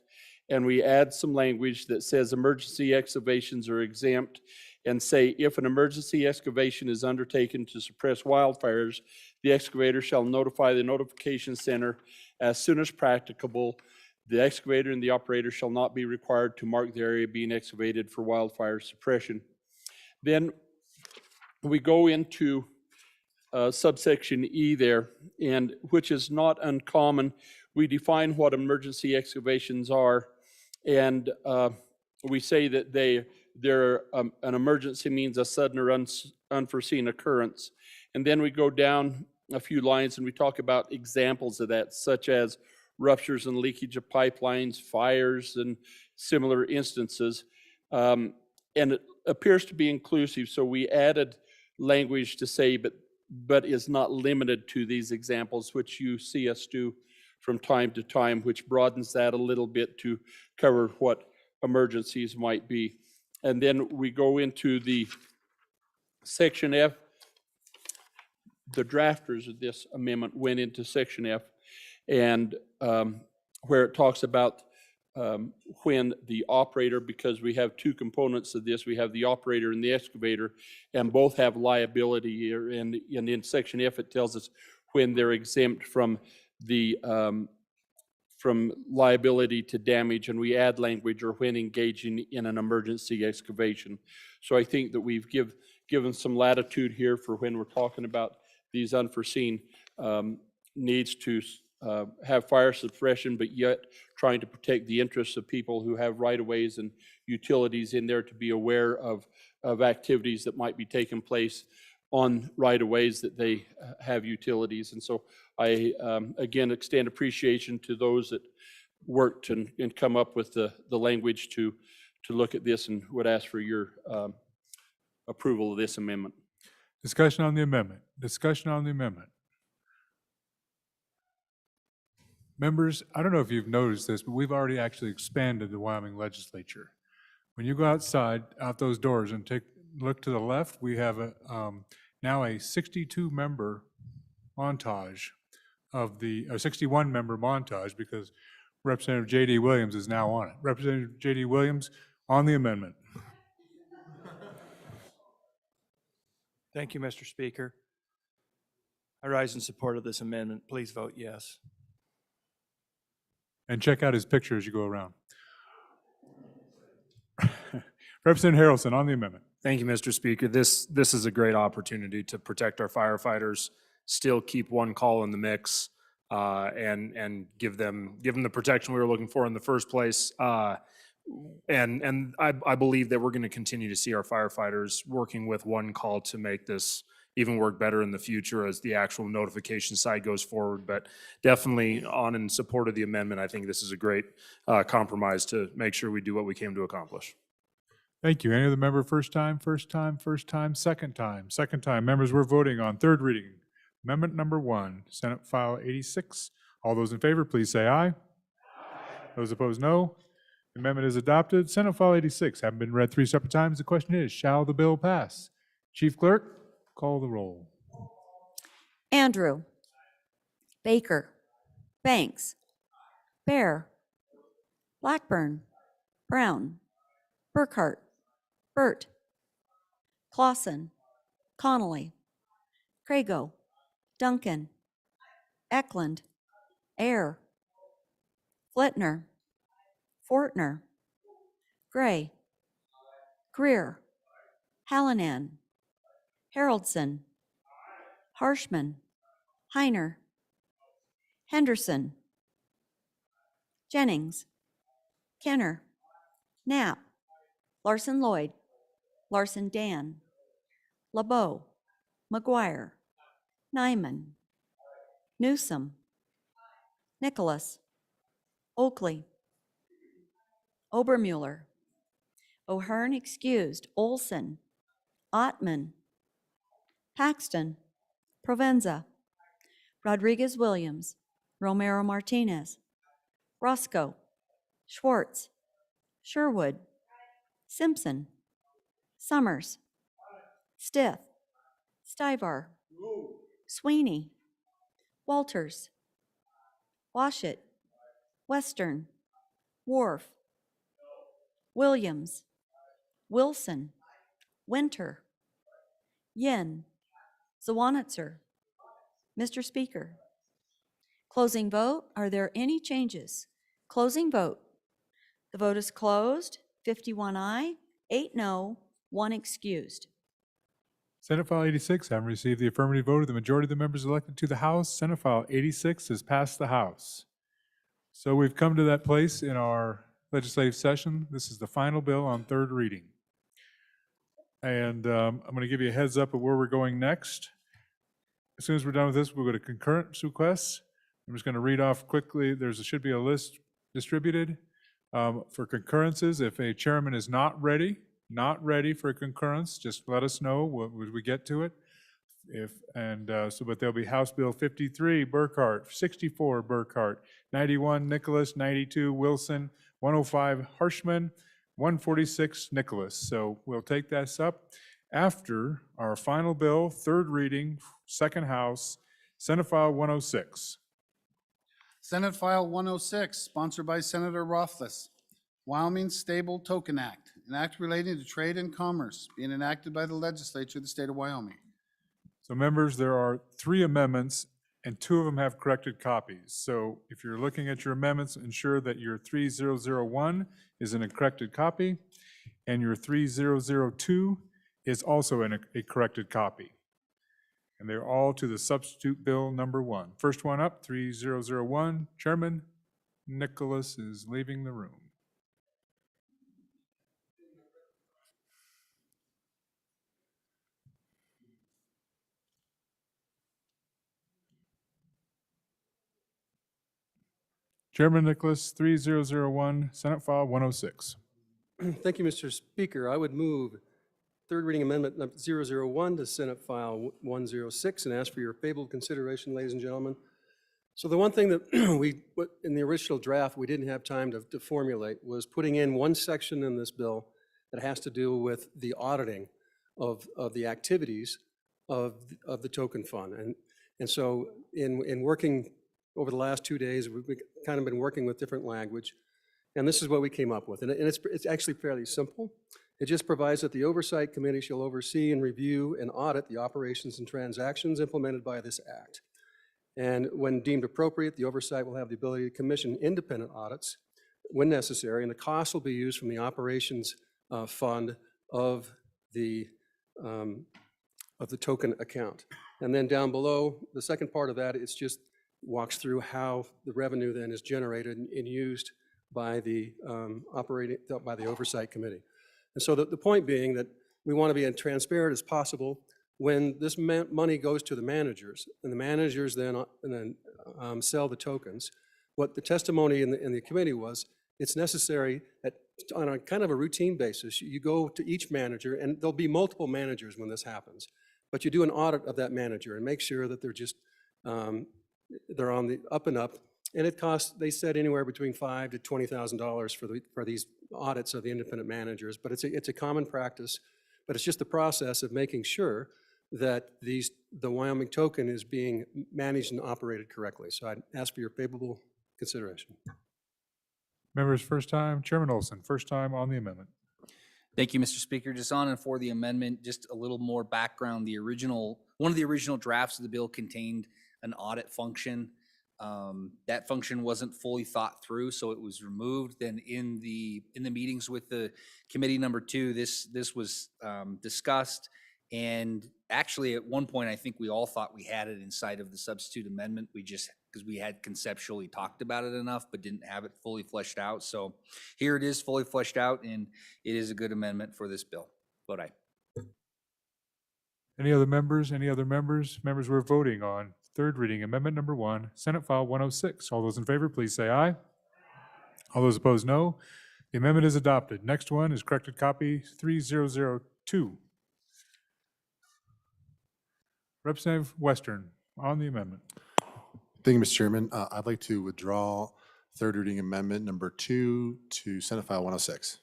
and we add some language that says emergency excavations are exempt, and say if an emergency excavation is undertaken to suppress wildfires, the excavator shall notify the notification center as soon as practicable. The excavator and the operator shall not be required to mark the area being excavated for wildfire suppression. Then we go into subsection E there, and which is not uncommon. We define what emergency excavations are, and we say that an emergency means a sudden or unforeseen occurrence. And then we go down a few lines and we talk about examples of that, such as ruptures and leakage of pipelines, fires, and similar instances. And it appears to be inclusive, so we added language to say, but is not limited to these examples, which you see us do from time to time, which broadens that a little bit to cover what emergencies might be. And then we go into the section F. The drafters of this amendment went into section F, and where it talks about when the operator, because we have two components of this, we have the operator and the excavator, and both have liability here. And in section F, it tells us when they're exempt from the from liability to damage, and we add language, or when engaging in an emergency excavation. So I think that we've given some latitude here for when we're talking about these unforeseen needs to have fire suppression, but yet trying to protect the interests of people who have right-of-ways and utilities in there, to be aware of activities that might be taking place on right-of-ways that they have utilities. And so I, again, extend appreciation to those that worked and come up with the language to look at this, and would ask for your approval of this amendment. Discussion on the amendment. Discussion on the amendment. Members, I don't know if you've noticed this, but we've already actually expanded the Wyoming legislature. When you go outside, out those doors, and look to the left, we have now a 62-member montage of the, 61-member montage, because Representative J.D. Williams is now on it. Representative J.D. Williams, on the amendment. Thank you, Mr. Speaker. I rise in support of this amendment. Please vote yes. And check out his picture as you go around. Representative Harrelson, on the amendment. Thank you, Mr. Speaker. This is a great opportunity to protect our firefighters, still keep one call in the mix, and give them the protection we were looking for in the first place. And I believe that we're going to continue to see our firefighters working with one call to make this even work better in the future as the actual notification side goes forward. But definitely on in support of the amendment. I think this is a great compromise to make sure we do what we came to accomplish. Thank you. Any other member, first time, second time? Members, we're voting on third reading. Amendment number 1, Senate File 86. All those in favor, please say aye. Aye. Those opposed, no. The amendment is adopted. Senate File 86, having been read 3 separate times, the question is, shall the bill pass? Chief Clerk, call the roll. Andrew. Baker. Banks. Bear. Blackburn. Brown. Burkhart. Burt. Clausen. Connolly. Crago. Duncan. Eklund. Ayer. Flitner. Fortner. Gray. Greer. Hallinan. Haroldson. Harshman. Heiner. Henderson. Jennings. Kenner. Knapp. Larson Lloyd. Larson Dan. LeBeau. McGuire. Nyman, Newsom, Nicholas, Oakley, Obermuller, O'Hearn excused, Olson, Ottman, Paxton, Provenza, Rodriguez Williams, Romero Martinez, Roscoe, Schwartz, Sherwood, Simpson, Summers, Stith, Stivar, Sweeney, Walters, Washit, Western, Wharf, Williams, Wilson, Winter, Yin, Zawanitzer. Mr. Speaker. Closing vote. Are there any changes? Closing vote. The vote is closed. 51 aye, 8 no, 1 excused. Senate File 86, having received the affirmative vote of the majority of the members elected to the House, Senate File 86 has passed the House. So we've come to that place in our legislative session. This is the final bill on third reading. And I'm going to give you a heads up of where we're going next. As soon as we're done with this, we'll go to concurrence requests. I'm just going to read off quickly. There should be a list distributed for concurrences. If a chairman is not ready for a concurrence, just let us know when we get to it. But there'll be House Bill 53, Burkhart, 64, Burkhart, 91, Nicholas, 92, Wilson, 105, Harshman, 146, Nicholas. So we'll take this up after our final bill, third reading, second House, Senate File 106. Senate File 106, sponsored by Senator Rothfuss. Wyoming Stable Token Act, an act relating to trade and commerce being enacted by the legislature of the state of Wyoming. So members, there are 3 amendments and 2 of them have corrected copies. So if you're looking at your amendments, ensure that your 3001 is in a corrected copy and your 3002 is also in a corrected copy. And they're all to the substitute bill number 1. First one up, 3001, Chairman Nicholas is leaving the room. Chairman Nicholas, 3001, Senate File 106. Thank you, Mr. Speaker. I would move third reading amendment number 001 to Senate File 106 and ask for your favorable consideration, ladies and gentlemen. So the one thing that in the original draft we didn't have time to formulate was putting in one section in this bill that has to do with the auditing of the activities of the token fund. And so in working over the last 2 days, we've kind of been working with different language, and this is what we came up with. And it's actually fairly simple. It just provides that the Oversight Committee shall oversee and review and audit the operations and transactions implemented by this act. And when deemed appropriate, the oversight will have the ability to commission independent audits when necessary, and the cost will be used from the operations fund of the token account. And then down below, the second part of that, it's just walks through how the revenue then is generated and used by the Oversight Committee. And so the point being that we want to be as transparent as possible when this money goes to the managers, and the managers then sell the tokens. What the testimony in the committee was, it's necessary that on a kind of a routine basis, you go to each manager, and there'll be multiple managers when this happens, but you do an audit of that manager and make sure that they're just they're on the up and up. And it costs, they said, anywhere between $5,000 to $20,000 for these audits of the independent managers. But it's a common practice. But it's just the process of making sure that the Wyoming token is being managed and operated correctly. So I'd ask for your favorable consideration. Members, first time, Chairman Olson, first time on the amendment. Thank you, Mr. Speaker. Just on and for the amendment, just a little more background. One of the original drafts of the bill contained an audit function. That function wasn't fully thought through, so it was removed. Then in the meetings with the committee number 2, this was discussed, and actually at one point I think we all thought we had it inside of the substitute amendment. We just, because we had conceptually talked about it enough but didn't have it fully fleshed out. So here it is, fully fleshed out, and it is a good amendment for this bill. Vote aye. Any other members? Any other members? Members, we're voting on third reading, Amendment Number 1, Senate File 106. All those in favor, please say aye. All those opposed, no. The amendment is adopted. Next one is corrected copy 3002. Representative Western on the amendment. Thank you, Mr. Chairman. I'd like to withdraw third reading amendment number 2 to Senate File 106.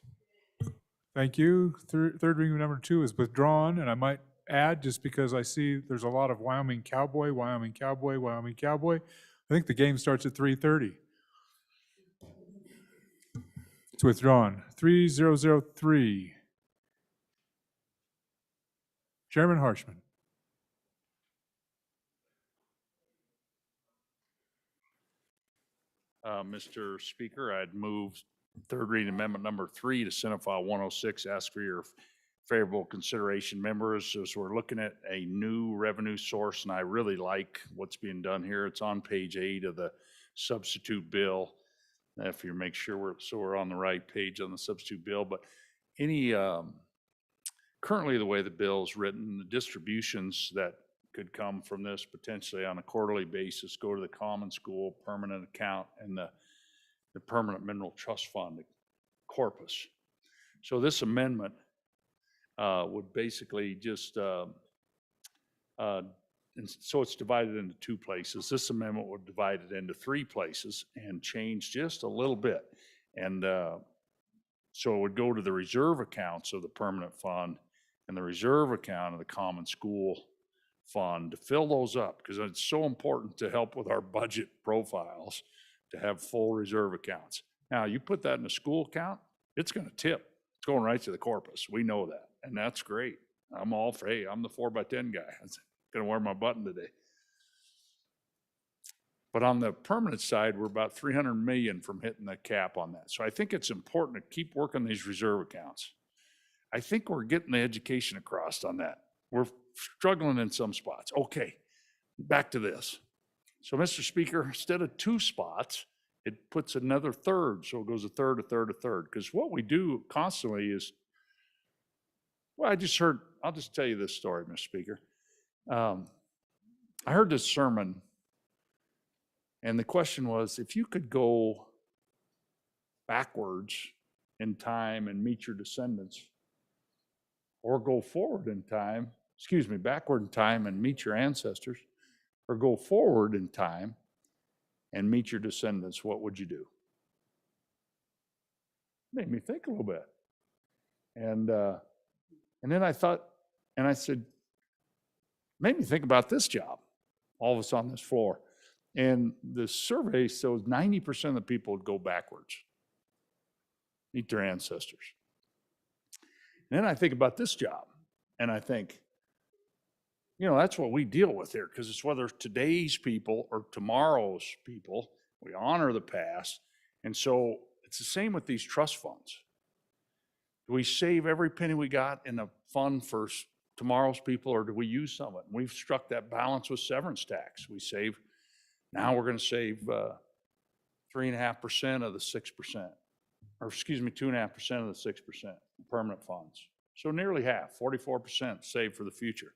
Thank you. Third reading number 2 is withdrawn, and I might add, just because I see there's a lot of Wyoming Cowboy, Wyoming Cowboy, Wyoming Cowboy. I think the game starts at 3:30. It's withdrawn. 3003. Chairman Harshman. Mr. Speaker, I'd move third reading amendment number 3 to Senate File 106. Ask for your favorable consideration, members, as we're looking at a new revenue source, and I really like what's being done here. It's on page 8 of the substitute bill. If you make sure we're on the right page on the substitute bill, but any currently the way the bill is written, the distributions that could come from this potentially on a quarterly basis go to the common school permanent account and the permanent mineral trust fund, the corpus. So this amendment would basically just, and so it's divided into 2 places. This amendment would divide it into 3 places and change just a little bit. And so it would go to the reserve accounts of the permanent fund and the reserve account of the common school fund to fill those up, because it's so important to help with our budget profiles to have full reserve accounts. Now, you put that in a school account, it's going to tip. It's going right to the corpus. We know that, and that's great. I'm all for, hey, I'm the 4x10 guy. I'm going to wear my button today. But on the permanent side, we're about 300 million from hitting the cap on that. So I think it's important to keep working these reserve accounts. I think we're getting the education across on that. We're struggling in some spots. Okay, back to this. So, Mr. Speaker, instead of 2 spots, it puts another third. So it goes a third, a third, a third. Because what we do constantly is, well, I'll just tell you this story, Mr. Speaker. I heard this sermon, and the question was, if you could go backwards in time and meet your descendants, or go forward in time, backward in time and meet your ancestors, or go forward in time and meet your descendants, what would you do? Made me think a little bit. And then I thought, and I said, made me think about this job, all of us on this floor. And the survey shows 90% of the people would go backwards, meet their ancestors. And then I think about this job, and I think, that's what we deal with here, because it's whether today's people or tomorrow's people. We honor the past. And so it's the same with these trust funds. Do we save every penny we got in a fund for tomorrow's people, or do we use some of it? And we've struck that balance with severance tax. Now we're going to save 3.5% of the 6%, or 2.5% of the 6% permanent funds. So nearly half, 44% saved for the future.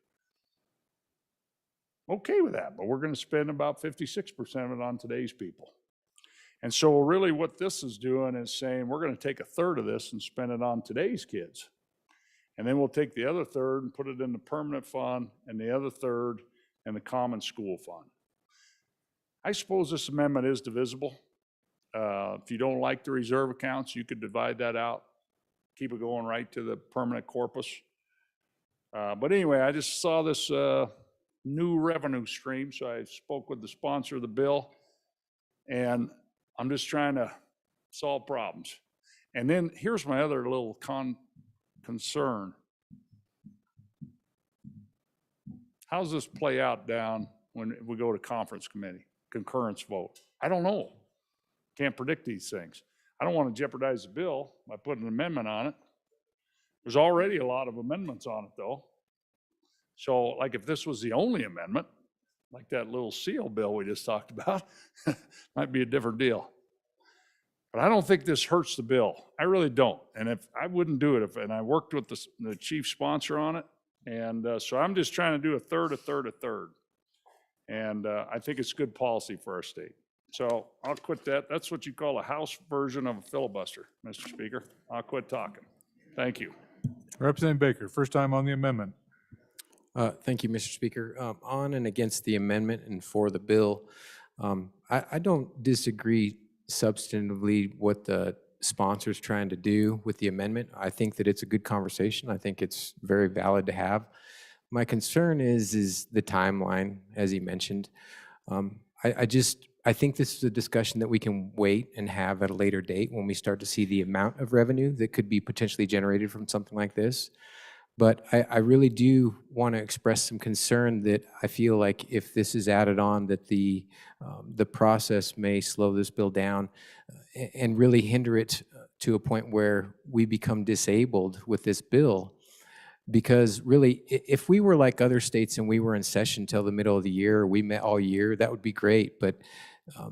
Okay with that, but we're going to spend about 56% of it on today's people. And so really what this is doing is saying we're going to take a third of this and spend it on today's kids. And then we'll take the other third and put it in the permanent fund and the other third in the common school fund. I suppose this amendment is divisible. If you don't like the reserve accounts, you could divide that out, keep it going right to the permanent corpus. But anyway, I just saw this new revenue stream, so I spoke with the sponsor of the bill, and I'm just trying to solve problems. And then here's my other little concern. How does this play out down when we go to conference committee, concurrence vote? I don't know. Can't predict these things. I don't want to jeopardize the bill by putting an amendment on it. There's already a lot of amendments on it, though. So, like, if this was the only amendment, like that little seal bill we just talked about, might be a different deal. But I don't think this hurts the bill. I really don't. And if I wouldn't do it, and I worked with the chief sponsor on it, And so I'm just trying to do a third, a third, a third. And I think it's good policy for our state. So I'll quit that. That's what you call a House version of a filibuster, Mr. Speaker. I'll quit talking. Thank you. Representative Baker, first time on the amendment. Thank you, Mr. Speaker. On and against the amendment and for the bill, I don't disagree substantively what the sponsor's trying to do with the amendment. I think that it's a good conversation. I think it's very valid to have. My concern is the timeline, as he mentioned. I think this is a discussion that we can wait and have at a later date when we start to see the amount of revenue that could be potentially generated from something like this. But I really do want to express some concern that I feel like if this is added on, that the process may slow this bill down and really hinder it to a point where we become disabled with this bill. Because really, if we were like other states and we were in session till the middle of the year, or we met all year, that would be great. But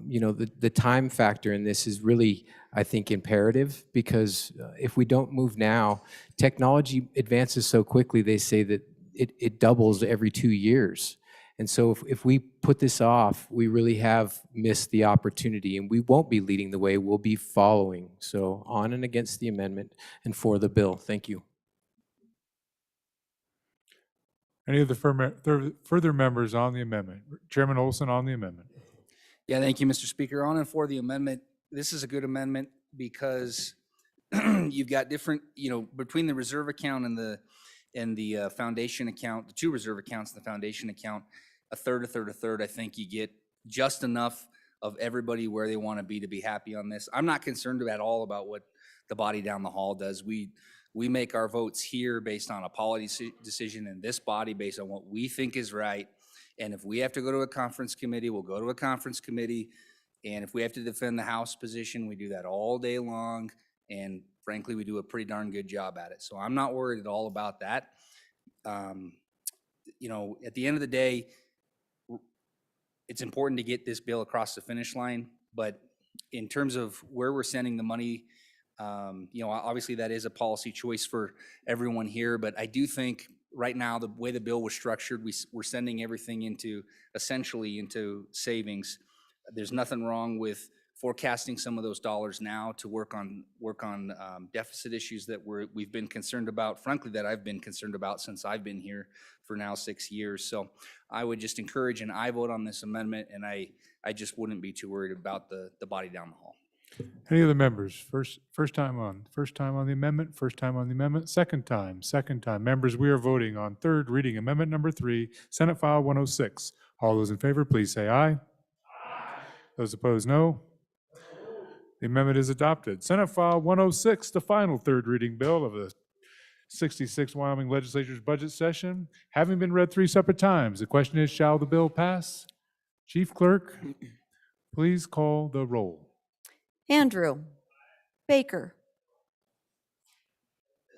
you know, the time factor in this is really, I think, imperative, because if we don't move now, technology advances so quickly, they say that it doubles every 2 years. And so if we put this off, we really have missed the opportunity, and we won't be leading the way, we'll be following. So on and against the amendment and for the bill. Thank you. Any of the further members on the amendment? Chairman Olson on the amendment. Yeah, thank you, Mr. Speaker. On and for the amendment, this is a good amendment because you've got different, you know, between the reserve account and the foundation account, the two reserve accounts and the foundation account, a third, a third, a third. I think you get just enough of everybody where they want to be happy on this. I'm not concerned at all about what the body down the hall does. We make our votes here based on a policy decision in this body based on what we think is right. And if we have to go to a conference committee, we'll go to a conference committee. And if we have to defend the House position, we do that all day long. And frankly, we do a pretty darn good job at it. So I'm not worried at all about that. You know, at the end of the day, it's important to get this bill across the finish line. But in terms of where we're sending the money, you know, obviously that is a policy choice for everyone here. But I do think right now, the way the bill was structured, we're sending everything essentially into savings. There's nothing wrong with forecasting some of those dollars now to work on deficit issues that we've been concerned about, frankly, that I've been concerned about since I've been here for now 6 years. So I would just encourage an aye vote on this amendment, and I just wouldn't be too worried about the body down the hall. Any other members? First time on the amendment, second time. Members, we are voting on third reading amendment number 3, Senate File 106. All those in favor, please say aye. Aye. Those opposed, no. The amendment is adopted. Senate File 106, the final third reading bill of the 66th Wyoming Legislature's budget session, having been read 3 separate times. The question is, shall the bill pass? Chief Clerk, please call the roll. Andrew, Baker,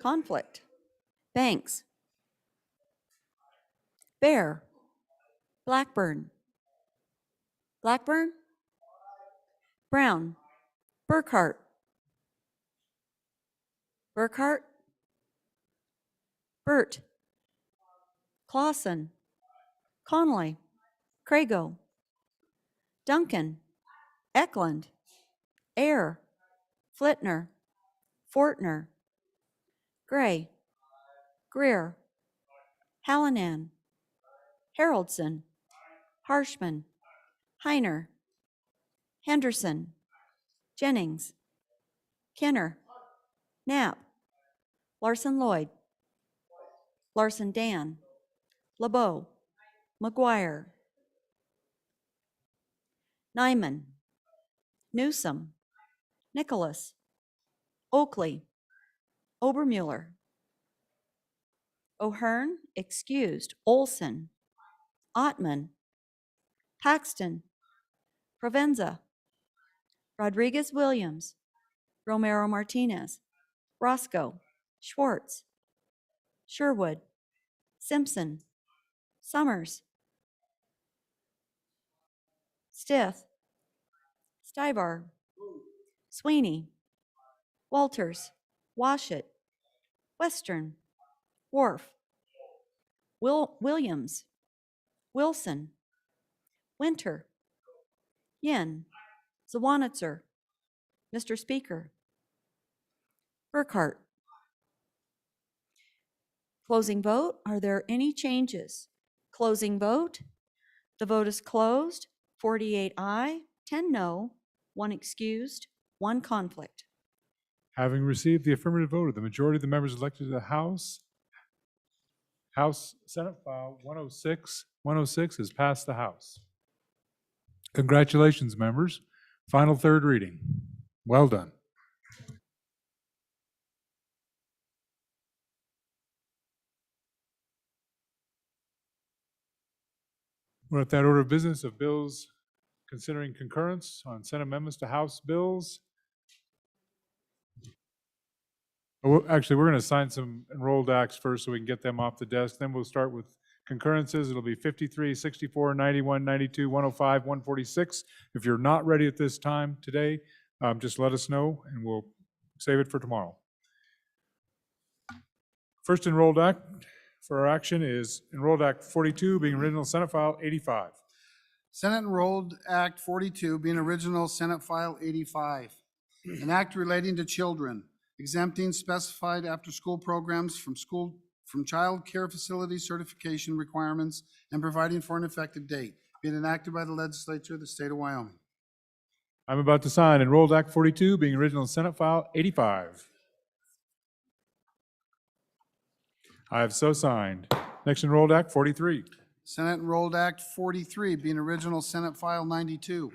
Conflict, Banks, Bear, Blackburn, Brown, Burkhart, Burt, Clausen, Connolly, Crago, Duncan, Eklund, Ayer, Flitner, Fortner, Gray, Greer, Hallinan, Haroldson, Harshman, Heiner, Henderson, Jennings, Kenner, Knapp, Larson Lloyd, Larson Dan, LeBeau, McGuire, Nyman, Newsom, Nicholas, Oakley, Obermuller, O'Hearn, excused, Olson, Ottman, Paxton, Provenza, Rodriguez Williams, Romero Martinez, Roscoe, Schwartz, Sherwood, Simpson, Summers, Stith, Stivar, Sweeney, Walters, Washut, Western, Wharf, Williams, Wilson, Winter, Yin, Zawanitzer, Mr. Speaker, Burkhart. Closing vote. Are there any changes? Closing vote. The vote is closed. 48 aye, 10 no, 1 excused, 1 conflict. Having received the affirmative vote of the majority of the members elected to the House, Senate File 106 has passed the House. Congratulations, members. Final third reading. Well done. We're at that order of business of bills considering concurrence on Senate amendments to House bills. Actually, we're going to sign some enrolled acts first so we can get them off the desk. Then we'll start with concurrences. It'll be 53, 64, 91, 92, 105, 146. If you're not ready at this time today, just let us know and we'll save it for tomorrow. First enrolled act for our action is Enrolled Act 42, being original Senate File 85. Senate Enrolled Act 42, being original Senate File 85. An act relating to children, exempting specified after-school programs from child care facility certification requirements and providing for an effective date, being enacted by the legislature of the state of Wyoming. I'm about to sign Enrolled Act 42, being original Senate File 85. I have so signed. Next Enrolled Act 43. Senate Enrolled Act 43, being original Senate File 92.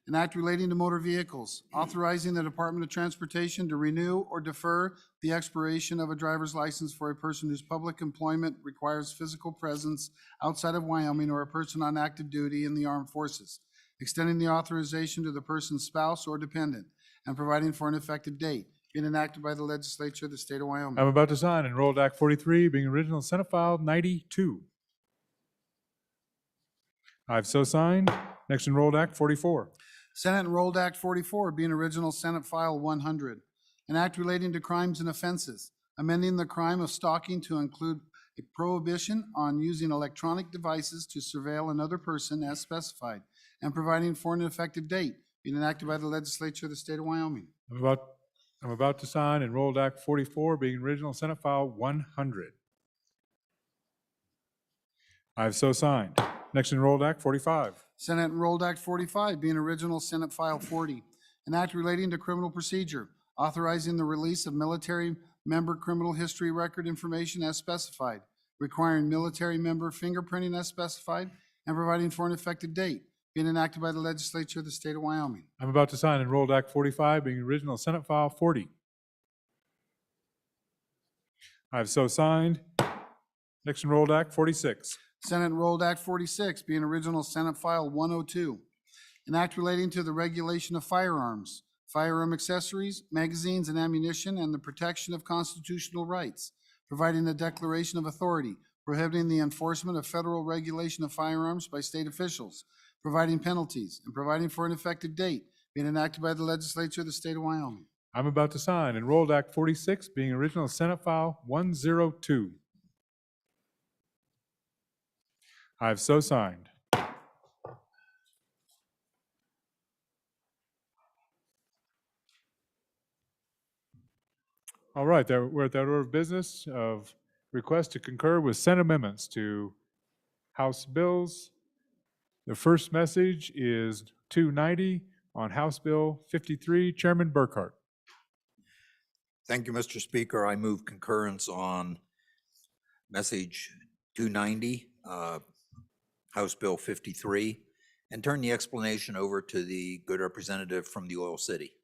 An act relating to motor vehicles, authorizing the Department of Transportation to renew or defer the expiration of a driver's license for a person whose public employment requires physical presence outside of Wyoming or a person on active duty in the armed forces, extending the authorization to the person's spouse or dependent, and providing for an effective date, being enacted by the legislature of the state of Wyoming. I'm about to sign Enrolled Act 43, being original Senate File 92. I've so signed. Next Enrolled Act 44. Senate Enrolled Act 44, being original Senate File 100. An act relating to crimes and offenses, amending the crime of stalking to include a prohibition on using electronic devices to surveil another person as specified, and providing for an effective date, being enacted by the legislature of the state of Wyoming. I'm about to sign Enrolled Act 44, being original Senate File 100. I've so signed. Next Enrolled Act 45. Senate Enrolled Act 45, being original Senate File 40. An act relating to criminal procedure, authorizing the release of military member criminal history record information as specified, requiring military member fingerprinting as specified, and providing for an effective date, being enacted by the legislature of the state of Wyoming. I'm about to sign Enrolled Act 45, being original Senate File 40. I've so signed. Next Enrolled Act 46. Senate Enrolled Act 46, being original Senate File 102. An act relating to the regulation of firearms, firearm accessories, magazines, and ammunition, and the protection of constitutional rights, providing a declaration of authority, prohibiting the enforcement of federal regulation of firearms by state officials, providing penalties, and providing for an effective date, being enacted by the legislature of the state of Wyoming. I'm about to sign Enrolled Act 46, being original Senate File 102. I've so signed. All right, we're at that order of business of request to concur with Senate amendments to House bills. The first message is 290 on House Bill 53. Chairman Burkhart. Thank you, Mr. Speaker. I move concurrence on message 290, House Bill 53, and turn the explanation over to the good representative from the Oil City.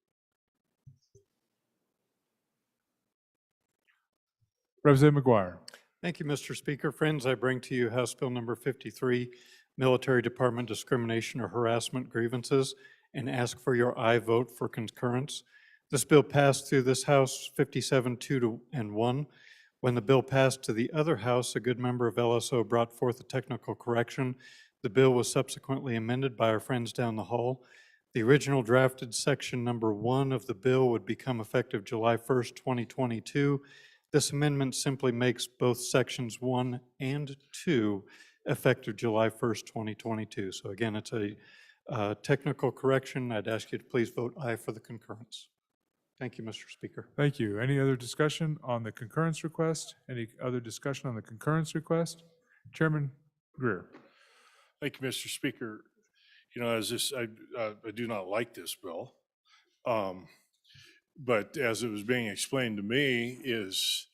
Representative McGuire. Thank you, Mr. Speaker. Friends, I bring to you House Bill number 53, Military Department Discrimination or Harassment Grievances, and ask for your aye vote for concurrence. This bill passed through this House 57-2-1. When the bill passed to the other House, a good member of LSO brought forth a technical correction. The bill was subsequently amended by our friends down the hall. The original drafted section number 1 of the bill would become effective July 1st, 2022. This amendment simply makes both sections 1 and 2 effective July 1st, 2022. So again, it's a technical correction. I'd ask you to please vote aye for the concurrence. Thank you, Mr. Speaker. Thank you. Any other discussion on the concurrence request? Any other discussion on the concurrence request? Chairman Greer. Thank you, Mr. Speaker. You know, as this, I do not like this bill. But as it was being explained to me is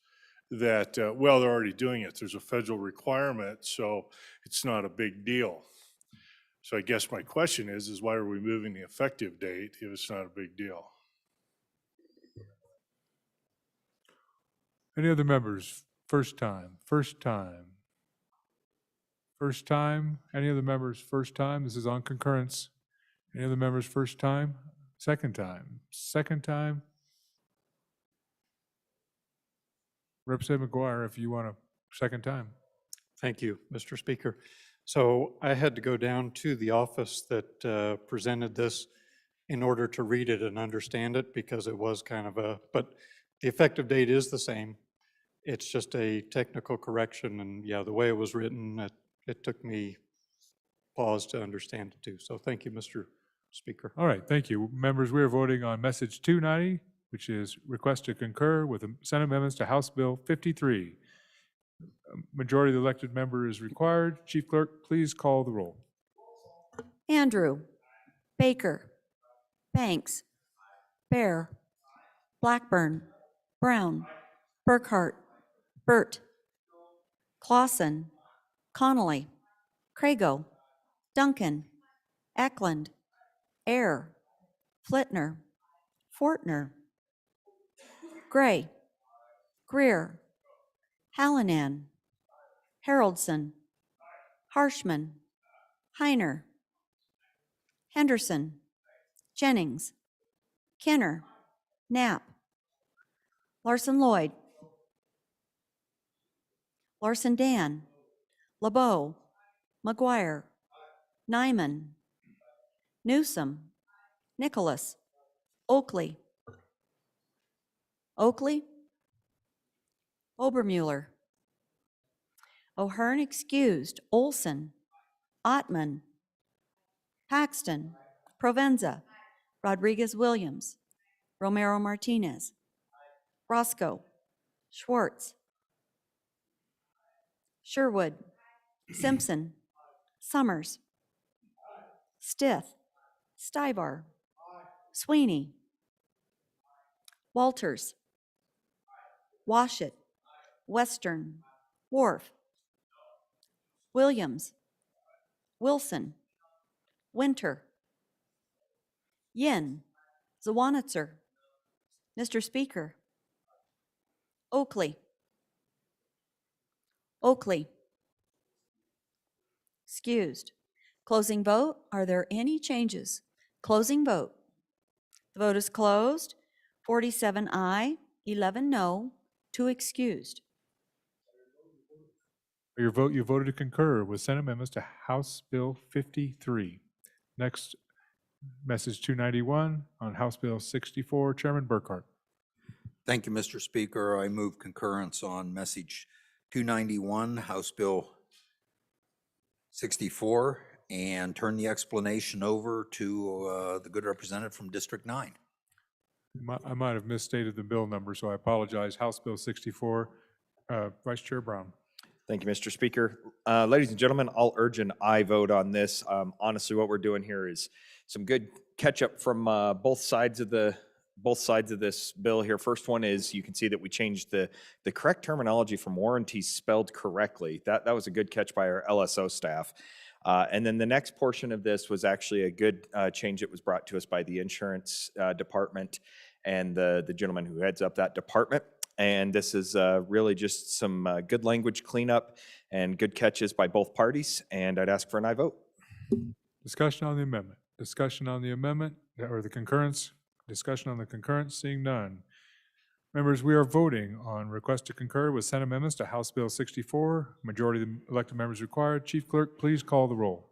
that, well, they're already doing it. There's a federal requirement, so it's not a big deal. So I guess my question is why are we moving the effective date if it's not a big deal? Any other members? First time, first time. First time, any other members first time? This is on concurrence. Any other members first time? Second time, second time? Representative McGuire, if you want a second time. Thank you, Mr. Speaker. So I had to go down to the office that presented this in order to read it and understand it because it was kind of but the effective date is the same. It's just a technical correction, and yeah, the way it was written, it took me pause to understand it too. So thank you, Mr. Speaker. All right, thank you. Members, we are voting on message 290, which is request to concur with the Senate amendments to House Bill 53. Majority of the elected member is required. Chief Clerk, please call the roll. Andrew, Baker, Banks, Bear, Blackburn, Brown, Burkhart, Burt, Clausen, Connolly, Crago, Duncan, Eklund, Ayer, Flitner, Fortner, Gray, Greer, Hallinan, Haroldson, Harshman, Heiner, Henderson, Jennings, Kenner, Knapp, Larson Lloyd, Larson Dan, LeBeau, McGuire, Nyman, Newsom, Nicholas, Oakley, Obermuller, O'Hearn excused, Olson, Ottman, Paxton, Provenza, Rodriguez Williams, Romero Martinez, Roscoe, Schwartz, Sherwood, Simpson, Summers, Stith, Stivar, Sweeney, Walters, Washit, Western, Wharf, Williams, Wilson, Winter, Yin, Zawanitzer, Mr. Speaker, Oakley, excused. Closing vote. Are there any changes? Closing vote. The vote is closed. 47 aye, 11 no, 2 excused. Your vote, you voted to concur with Senate amendments to House Bill 53. Next, message 291 on House Bill 64. Chairman Burkhart. Thank you, Mr. Speaker. I move concurrence on message 291, House Bill 64, and turn the explanation over to the good representative from District 9. I might have misstated the bill number, so I apologize. House Bill 64, Vice Chair Brown. Thank you, Mr. Speaker. Ladies and gentlemen, I'll urge an aye vote on this. Honestly, what we're doing here is some good catch up from both sides of this bill here. First one is you can see that we changed the correct terminology from warranties spelled correctly. That was a good catch by our LSO staff. And then the next portion of this was actually a good change that was brought to us by the insurance department and the gentleman who heads up that department. And this is really just some good language cleanup and good catches by both parties. And I'd ask for an aye vote. Discussion on the amendment. Discussion on the amendment or the concurrence. Discussion on the concurrence. Seeing none. Members, we are voting on request to concur with Senate amendments to House Bill 64. Majority of the elected members required. Chief Clerk, please call the roll.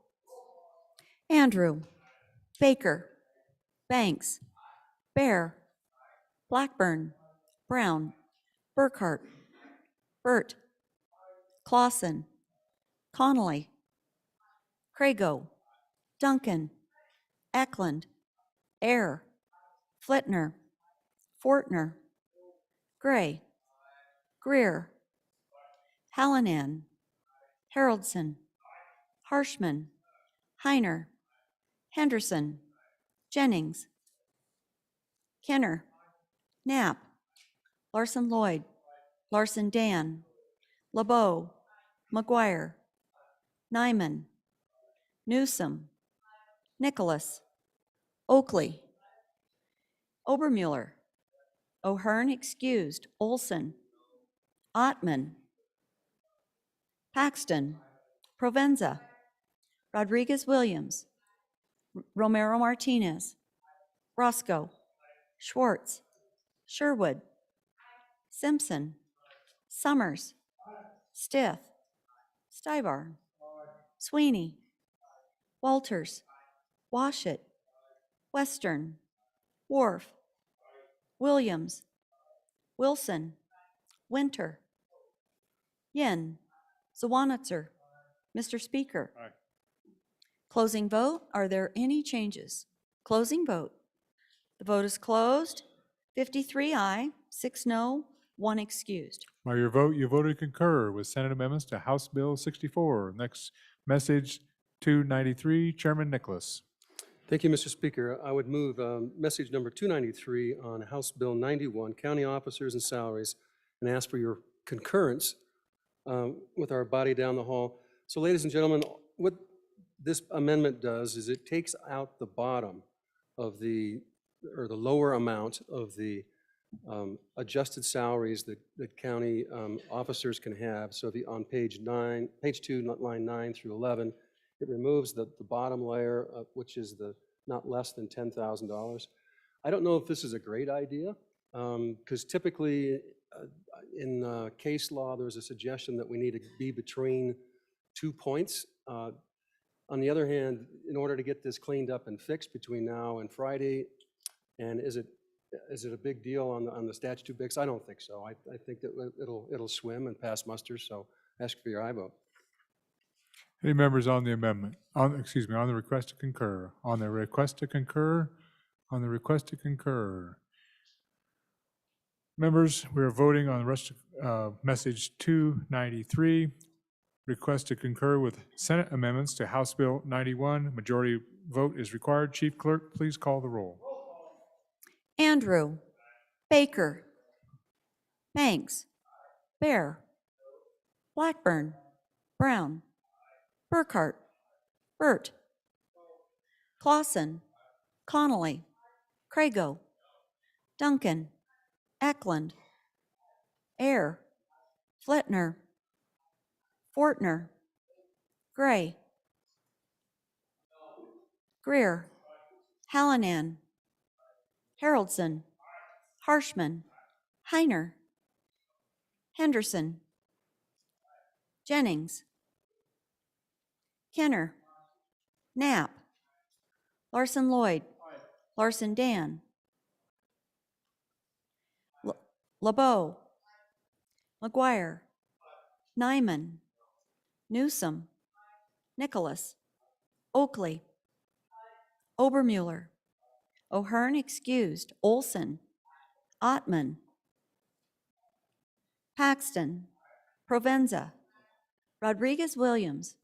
Andrew, Baker, Banks, Bear, Blackburn, Brown, Burkhart, Burt, Clausen, Connolly, Crago, Duncan, Eklund, Air, Flitner, Fortner, Gray, Greer, Hallinan, Haroldson, Harshman, Heiner, Henderson, Jennings, Kenner, Knapp, Larson Lloyd, Larson Dan, LeBeau, McGuire, Nyman, Newsom, Nicholas, Oakley, Obermuller, O'Hearn excused, Olson, Ottman, Paxton, Provenza, Rodriguez Williams, Romero Martinez, Roscoe, Schwartz, Sherwood, Simpson, Summers, Stith, Stibar, Sweeney, Walters, Washit, Western, Wharf, Williams, Wilson, Winter, Yin, Zawanitzer. Mr. Speaker. Aye. Closing vote. Are there any changes? Closing vote. The vote is closed. 53 aye, 6 no, 1 excused. By your vote, you voted to concur with Senate amendments to House Bill 64. Next message, 293, Chairman Nicholas. Thank you, Mr. Speaker. I would move message number 293 on House Bill 91, County Officers and Salaries, and ask for your concurrence with our body down the hall. So ladies and gentlemen, what this amendment does is it takes out the bottom of the lower amount of the adjusted salaries that county officers can have. So on page 2, line 9 through 11, it removes the bottom layer, which is the not less than $10,000. I don't know if this is a great idea, because typically in case law, there's a suggestion that we need to be between 2 points. On the other hand, in order to get this cleaned up and fixed between now and Friday, and is it a big deal on the statute books? I don't think so. I think that it'll swim and pass muster, so ask for your aye vote. Any members on the amendment? On the request to concur? On the request to concur? On the request to concur? Members, we are voting on the rest of message 293, request to concur with Senate amendments to House Bill 91. Majority vote is required. Chief Clerk, please call the roll. Andrew, Baker, Banks, Bear, Blackburn, Brown, Burkhart, Burt, Clausen, Connolly, Crago, Duncan, Eklund, Air, Flitner, Fortner, Gray, Greer, Hallinan, Haroldson, Harshman, Heiner, Henderson, Jennings, Kenner, Knapp, Larson Lloyd, Larson Dan, LeBeau, McGuire, Nyman, Newsom, Nicholas, Oakley, Obermuller, O'Hearn excused, Olson, Ottman, Paxton, Provenza, Rodriguez Williams,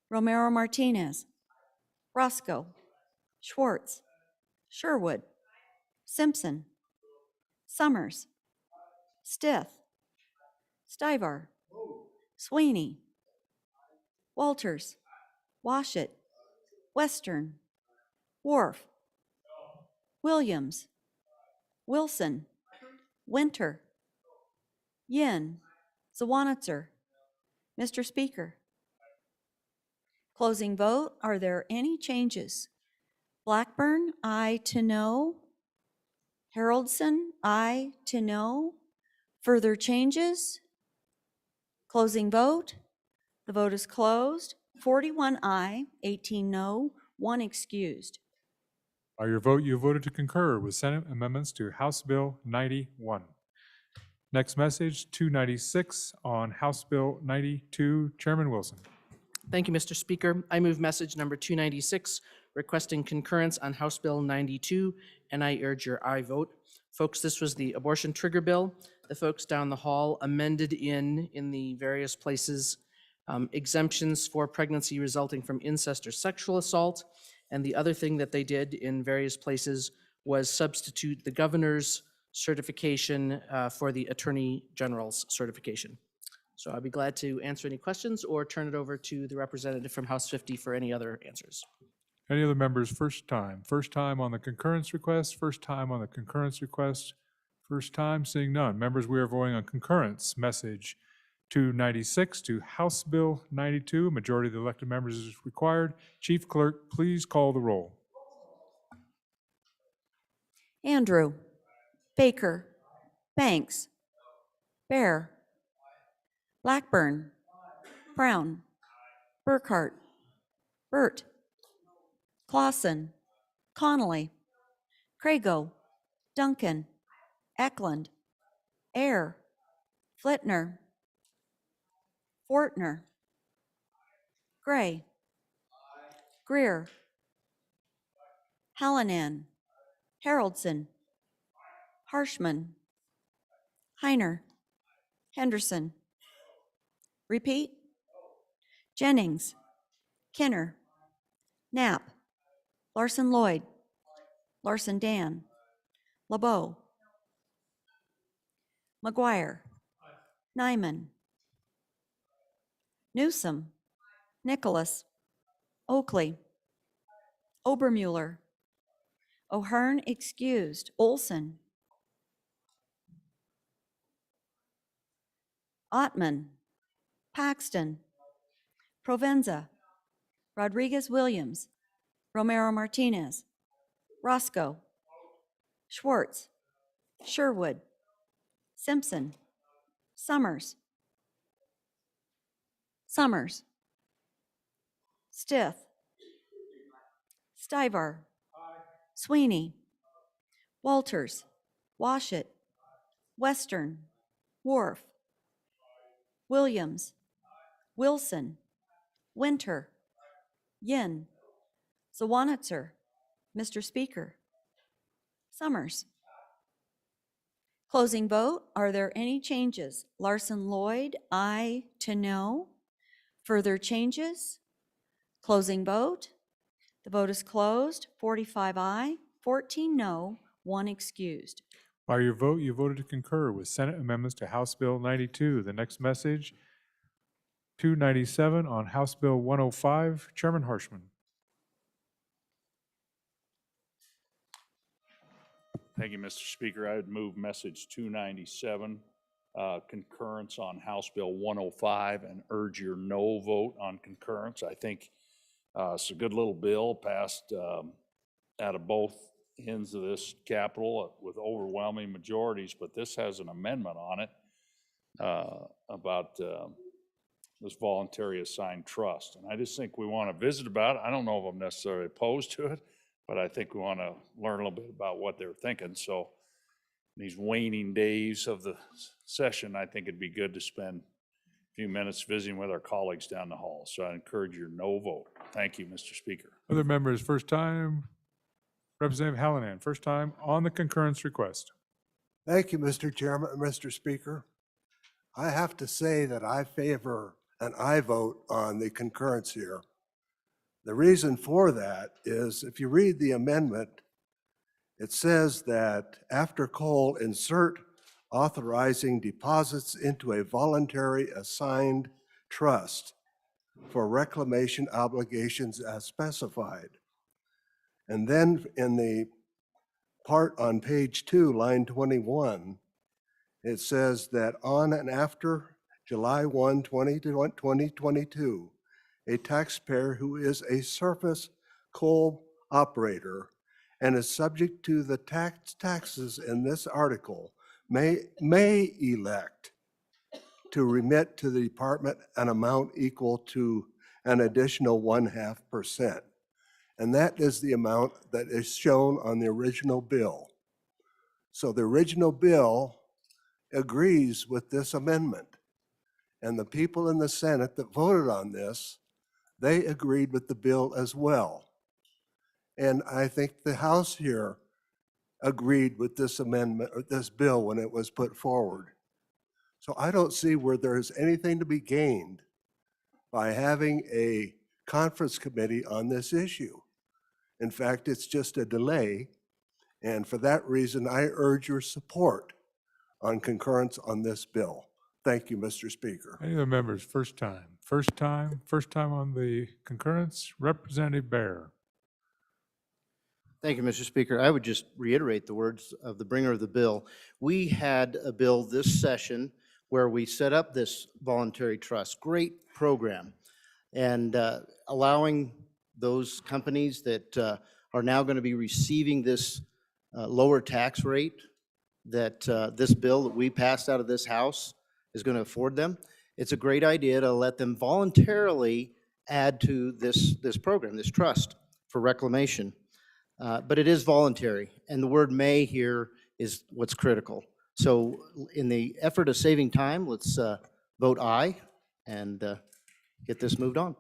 Romero Martinez, Roscoe, Schwartz, Sherwood, Simpson, Summers, Stith, Stivar, Sweeney, Walters, Washit, Western, Wharf, Williams, Wilson, Winter, Yin, Zawanitzer. Mr. Speaker. Closing vote. Are there any changes? Blackburn, aye to no. Haroldson, aye to no. Further changes? Closing vote. The vote is closed. 41 aye, 18 no, 1 excused. By your vote, you voted to concur with Senate amendments to House Bill 91. Next message, 296 on House Bill 92. Chairman Wilson. Thank you, Mr. Speaker. I move message number 296, requesting concurrence on House Bill 92, and I urge your aye vote. Folks, this was the abortion trigger bill. The folks down the hall amended in the various places exemptions for pregnancy resulting from incest or sexual assault. And the other thing that they did in various places was substitute the governor's certification for the Attorney General's certification. So I'll be glad to answer any questions or turn it over to the representative from House 50 for any other answers. Any other members first time? First time on the concurrence request, first time on the concurrence request, first time, seeing none. Members, we are voting on concurrence. Message 296 to House Bill 92. A majority of the elected members is required. Chief Clerk, please call the roll. Andrew. Baker. Banks. Bear. Blackburn. Brown. Burkhart. Burt. Clausen. Connolly. Crago. Duncan. Eklund. Air. Flitner. Fortner. Gray. Greer. Hallinan. Haroldson. Harshman. Heiner. Henderson. Repeat. Jennings. Kinner. Knapp. Larson Lloyd. Larson Dan. LeBeau. McGuire. Nyman. Newsom. Nicholas. Oakley. Obermuller. O'Hearn excused. Olson. Ottman. Paxton. Provenza. Rodriguez Williams. Romero Martinez. Roscoe. Schwartz. Sherwood. Simpson. Summers. Summers. Stith. Stivar. Sweeney. Walters. Washit. Western. Wharf. Williams. Wilson. Winter. Yin. Zawanitzer. Mr. Speaker. Summers. Closing vote. Are there any changes? Larson Lloyd, aye to no. Further changes? Closing vote. The vote is closed. 45 aye, 14 no, 1 excused. By your vote, you voted to concur with Senate amendments to House Bill 92. The next message, 297 on House Bill 105. Chairman Harshman. Thank you, Mr. Speaker. I would move message 297, concurrence on House Bill 105, and urge your no vote on concurrence. I think it's a good little bill passed out of both ends of this Capitol with overwhelming majorities, but this has an amendment on it about this voluntary assigned trust. And I just think we want to visit about it. I don't know if I'm necessarily opposed to it, but I think we want to learn a little bit about what they're thinking. So these waning days of the session, I think it'd be good to spend a few minutes visiting with our colleagues down the hall. So I encourage your no vote. Thank you, Mr. Speaker. Other members, first time. Representative Hallinan, first time on the concurrence request. Thank you, Mr. Chairman, Mr. Speaker. I have to say that I favor an aye vote on the concurrence here. The reason for that is if you read the amendment, it says that after Cole, insert authorizing deposits into a voluntary assigned trust for reclamation obligations as specified. And then in the part on page 2, line 21, it says that on and after July 1, 2022, a taxpayer who is a surface coal operator and is subject to the taxes in this article may elect to remit to the department an amount equal to an additional 0.5%. And that is the amount that is shown on the original bill. So the original bill agrees with this amendment. And the people in the Senate that voted on this, they agreed with the bill as well. And I think the House here agreed with this amendment, or this bill, when it was put forward. So I don't see where there's anything to be gained by having a conference committee on this issue. In fact, it's just a delay. And for that reason, I urge your support on concurrence on this bill. Thank you, Mr. Speaker. Any of the members, first time on the concurrence? Representative Bear. Thank you, Mr. Speaker. I would just reiterate the words of the bringer of the bill. We had a bill this session where we set up this voluntary trust. Great program. And allowing those companies that are now going to be receiving this lower tax rate that this bill that we passed out of this House is going to afford them. It's a great idea to let them voluntarily add to this program, this trust for reclamation. But it is voluntary, and the word may here is what's critical. So in the effort of saving time, let's vote aye and get this moved on.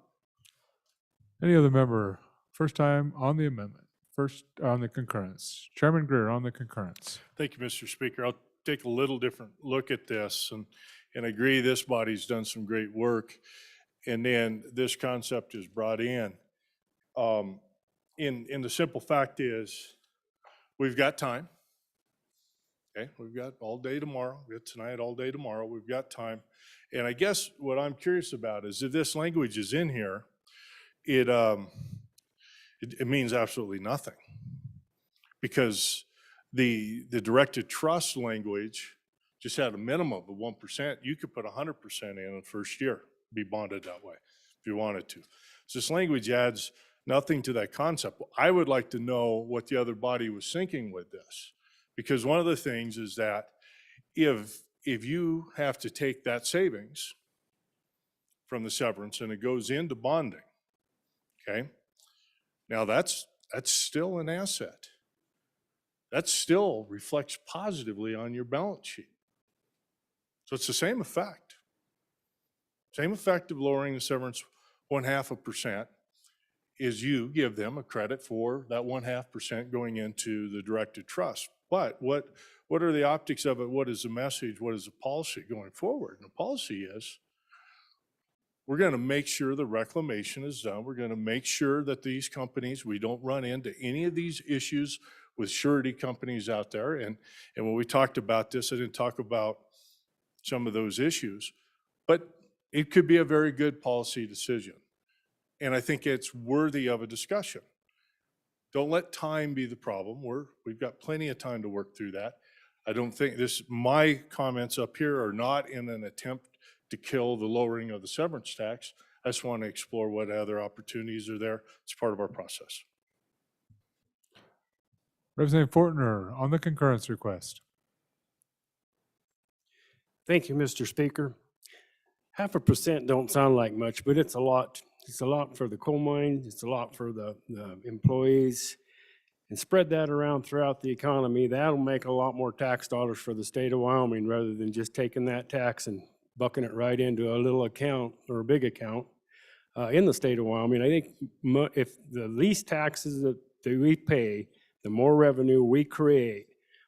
Any other member, first time on the amendment, first on the concurrence? Chairman Greer on the concurrence. Thank you, Mr. Speaker. I'll take a little different look at this and agree this body's done some great work. And then this concept is brought in. The simple fact is we've got time. Okay, we've got all day tomorrow. We got tonight, all day tomorrow. We've got time. And I guess what I'm curious about is if this language is in here, it means absolutely nothing. Because the directed trust language just had a minimum of 1%. You could put 100% in the first year, be bonded that way if you wanted to. So this language adds nothing to that concept. I would like to know what the other body was thinking with this. Because one of the things is that if you have to take that savings from the severance and it goes into bonding, okay, now that's still an asset. That still reflects positively on your balance sheet. So it's the same effect. Same effect of lowering the severance 0.5% is you give them a credit for that 0.5% going into the directed trust. But what are the optics of it? What is the message? What is the policy going forward? And the policy is we're going to make sure the reclamation is done. We're going to make sure that these companies, we don't run into any of these issues with surety companies out there. And when we talked about this, I didn't talk about some of those issues, but it could be a very good policy decision. And I think it's worthy of a discussion. Don't let time be the problem. We've got plenty of time to work through that. I don't think my comments up here are not in an attempt to kill the lowering of the severance tax. I just want to explore what other opportunities are there. It's part of our process. Representative Fortner on the concurrence request. Thank you, Mr. Speaker. 0.5% don't sound like much, but it's a lot. It's a lot for the coal mines. It's a lot for the employees. And spread that around throughout the economy. That'll make a lot more tax dollars for the state of Wyoming rather than just taking that tax and bucking it right into a little account or a big account in the state of Wyoming. I think if the least taxes that we pay, the more revenue we create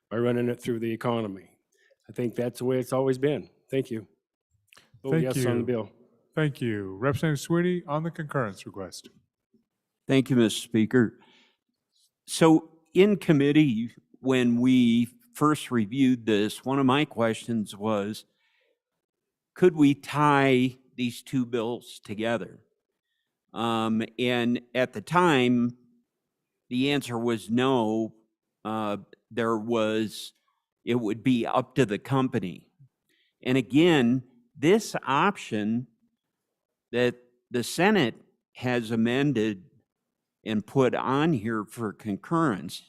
by running it through the economy. I think that's the way it's always been. Thank you. Vote yes on the bill. Thank you. Representative Sweeney on the concurrence request. Thank you, Mr. Speaker. So in committee, when we first reviewed this, one of my questions was, could we tie these two bills together? And at the time, the answer was no. It would be up to the company. And again, this option that the Senate has amended and put on here for concurrence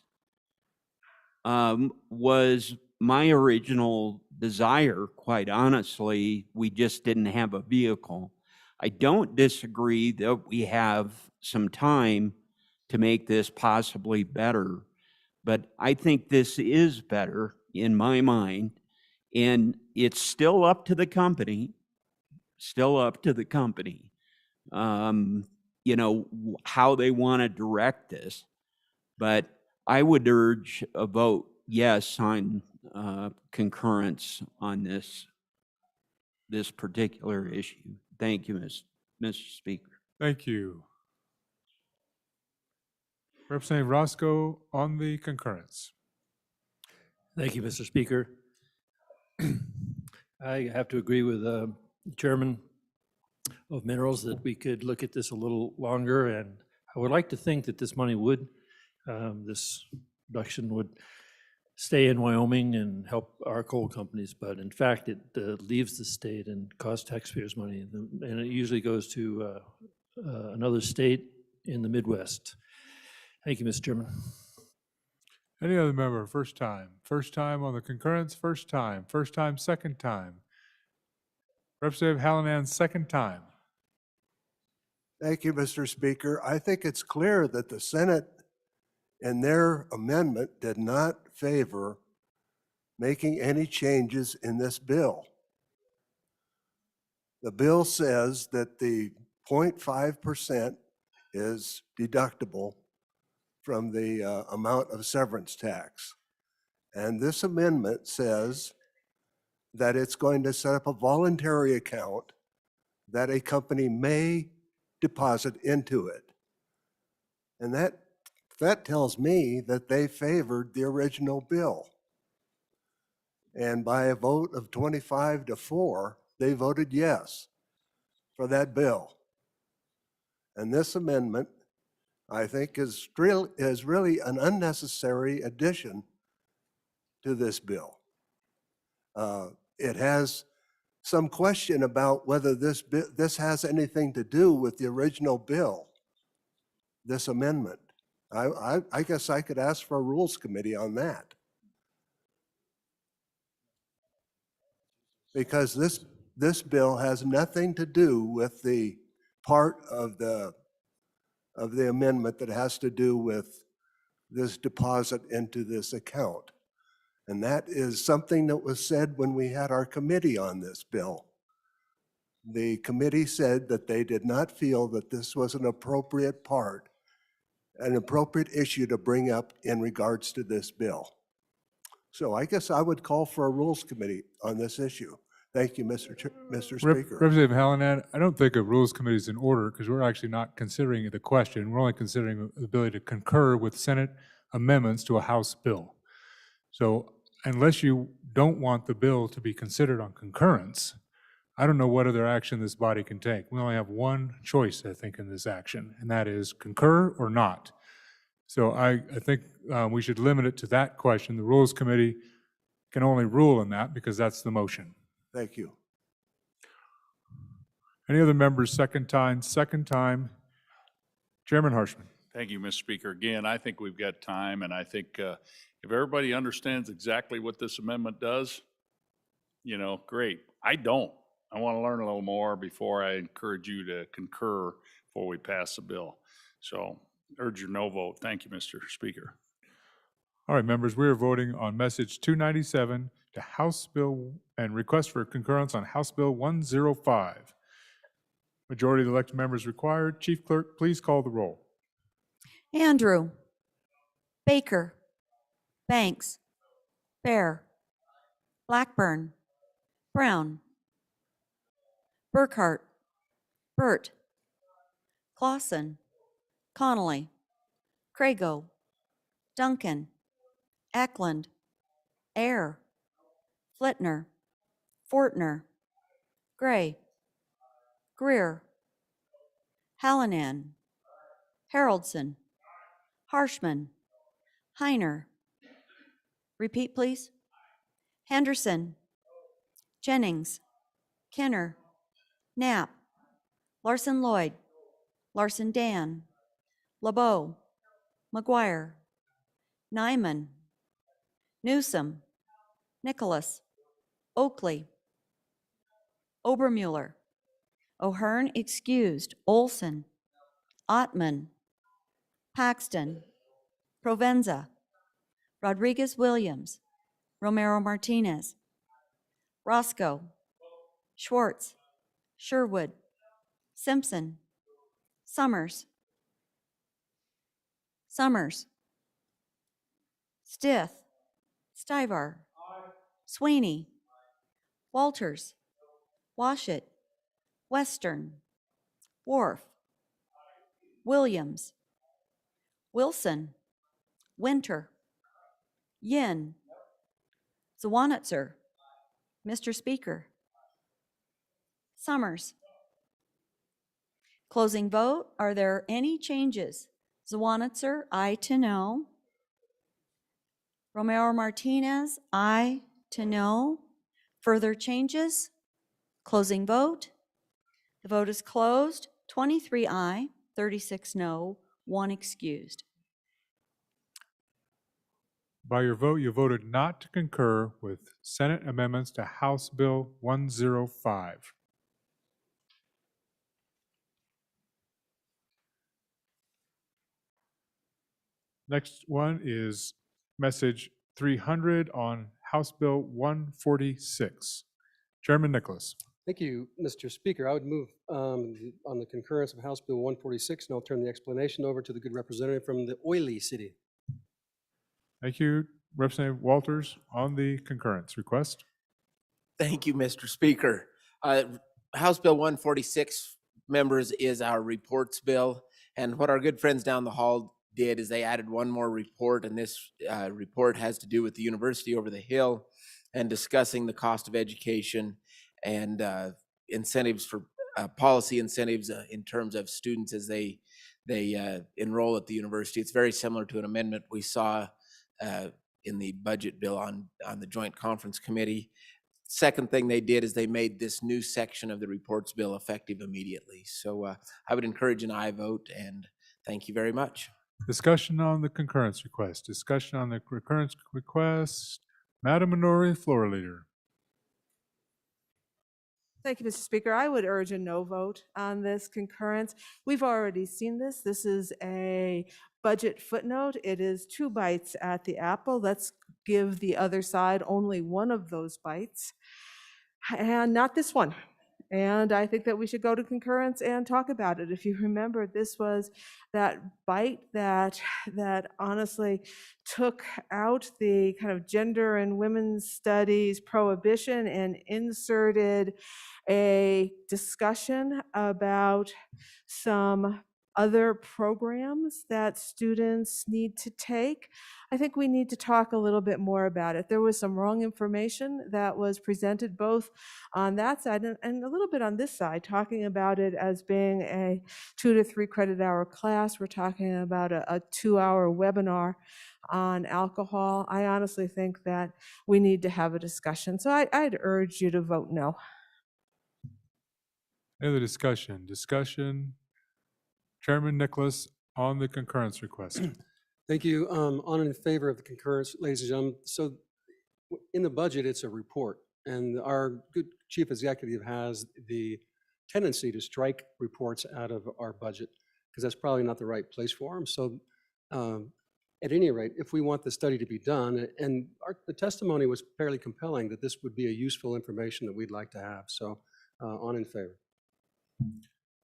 was my original desire, quite honestly. We just didn't have a vehicle. I don't disagree that we have some time to make this possibly better, but I think this is better in my mind. And it's still up to the company, how they want to direct this. But I would urge a vote yes on concurrence on this particular issue. Thank you, Mr. Speaker. Thank you. Representative Roscoe on the concurrence. Thank you, Mr. Speaker. I have to agree with the Chairman of Minerals that we could look at this a little longer, and I would like to think that this money this production would stay in Wyoming and help our coal companies, but in fact, it leaves the state and costs taxpayers money, and it usually goes to another state in the Midwest. Thank you, Mr. Chairman. Any other member, first time on the concurrence, first time, second time. Representative Hallinan, second time. Thank you, Mr. Speaker. I think it's clear that the Senate in their amendment did not favor making any changes in this bill. The bill says that the 0.5% is deductible from the amount of severance tax. And this amendment says that it's going to set up a voluntary account that a company may deposit into it. And that tells me that they favored the original bill. And by a vote of 25-4, they voted yes for that bill. And this amendment, I think, is really an unnecessary addition to this bill. It has some question about whether this has anything to do with the original bill, this amendment. I guess I could ask for a Rules Committee on that. Because this bill has nothing to do with the part of the amendment that has to do with this deposit into this account. And that is something that was said when we had our committee on this bill. The committee said that they did not feel that this was an appropriate issue to bring up in regards to this bill. So I guess I would call for a Rules Committee on this issue. Thank you, Mr. Speaker. Representative Hallinan, I don't think a Rules Committee is in order because we're actually not considering the question. We're only considering the ability to concur with Senate amendments to a House bill. So unless you don't want the bill to be considered on concurrence, I don't know what other action this body can take. We only have one choice, I think, in this action, and that is concur or not. So I think we should limit it to that question. The Rules Committee can only rule on that because that's the motion. Thank you. Any other members, second time? Chairman Harshman. Thank you, Mr. Speaker. Again, I think we've got time, and I think if everybody understands exactly what this amendment does, great. I don't. I want to learn a little more before I encourage you to concur before we pass the bill. So urge your no vote. Thank you, Mr. Speaker. All right, members, we are voting on message 297 to House Bill and request for concurrence on House Bill 105. Majority of the elected members required. Chief Clerk, please call the roll. Andrew, Baker, Banks, Bear, Blackburn, Brown, Burkhart, Burt, Clausen, Connolly, Crago, Duncan, Eklund, Ayer, Flitner, Fortner, Gray, Greer, Hallinan, Haroldson, Harshman, Heiner. Repeat, please. Henderson, Jennings, Kenner, Knapp, Larson Lloyd, Larson Dan, LeBeau, McGuire, Nyman, Newsom, Nicholas, Oakley, Obermuller, O'Hearn excused, Olson, Ottman, Paxton, Provenza, Rodriguez Williams, Romero Martinez, Roscoe, Schwartz, Sherwood, Simpson, Summers, Stith, Stivar, Sweeney, Walters, Washit, Western, Wharf, Williams, Wilson, Winter, Yin, Zwanitzer, Mr. Speaker, Summers. Closing vote, are there any changes? Zwanitzer, aye to no. Romero Martinez, aye to no. Further changes? Closing vote. The vote is closed. 23 aye, 36 no, 1 excused. By your vote, you voted not to concur with Senate amendments to House Bill 105. Next one is message 300 on House Bill 146. Chairman Nicholas. Thank you, Mr. Speaker. I would move on the concurrence of House Bill 146, and I'll turn the explanation over to the good representative from the oily city. Thank you, Representative Walters, on the concurrence request. Thank you, Mr. Speaker. House Bill 146, members, is our reports bill. And what our good friends down the hall did is they added one more report, and this report has to do with the university over the hill and discussing the cost of education and incentives for policy incentives in terms of students as they enroll at the university. It's very similar to an amendment we saw in the budget bill on the Joint Conference Committee. Second thing they did is they made this new section of the reports bill effective immediately. So I would encourage an aye vote, and thank you very much. Discussion on the concurrence request. Discussion on the concurrence request. Madam Minority Floor Leader. Thank you, Mr. Speaker. I would urge a no vote on this concurrence. We've already seen this. This is a budget footnote. It is 2 bites at the apple. Let's give the other side only one of those bites, and not this one. And I think that we should go to concurrence and talk about it. If you remember, this was that bite that honestly took out the kind of gender and women's studies prohibition and inserted a discussion about some other programs that students need to take. I think we need to talk a little bit more about it. There was some wrong information that was presented both on that side and a little bit on this side, talking about it as being a 2 to 3 credit hour class. We're talking about a 2-hour webinar on alcohol. I honestly think that we need to have a discussion. So I'd urge you to vote no. Any other discussion? Discussion. Chairman Nicholas on the concurrence request. Thank you. On and in favor of the concurrence, ladies and gentlemen. So in the budget, it's a report, and our good chief executive has the tendency to strike reports out of our budget because that's probably not the right place for them. So at any rate, if we want the study to be done, and the testimony was fairly compelling that this would be a useful information that we'd like to have. So on in favor.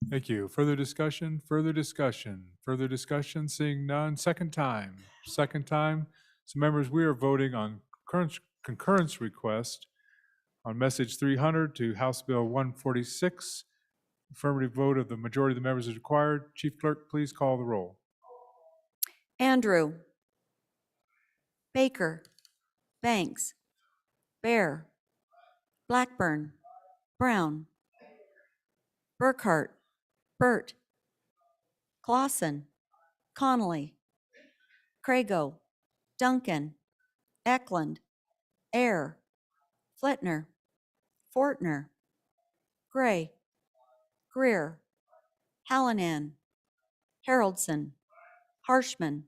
Thank you. Further discussion, further discussion, further discussion, seeing none. Second time. So members, we are voting on concurrence request on message 300 to House Bill 146. Affirmative vote of the majority of the members is required. Chief Clerk, please call the roll. Andrew, Baker, Banks, Bear, Blackburn, Brown, Burkhart, Burt, Clausen, Connolly, Crago, Duncan, Eklund, Ayer, Fletner, Fortner, Gray, Greer, Hallinan, Haroldson, Harshman,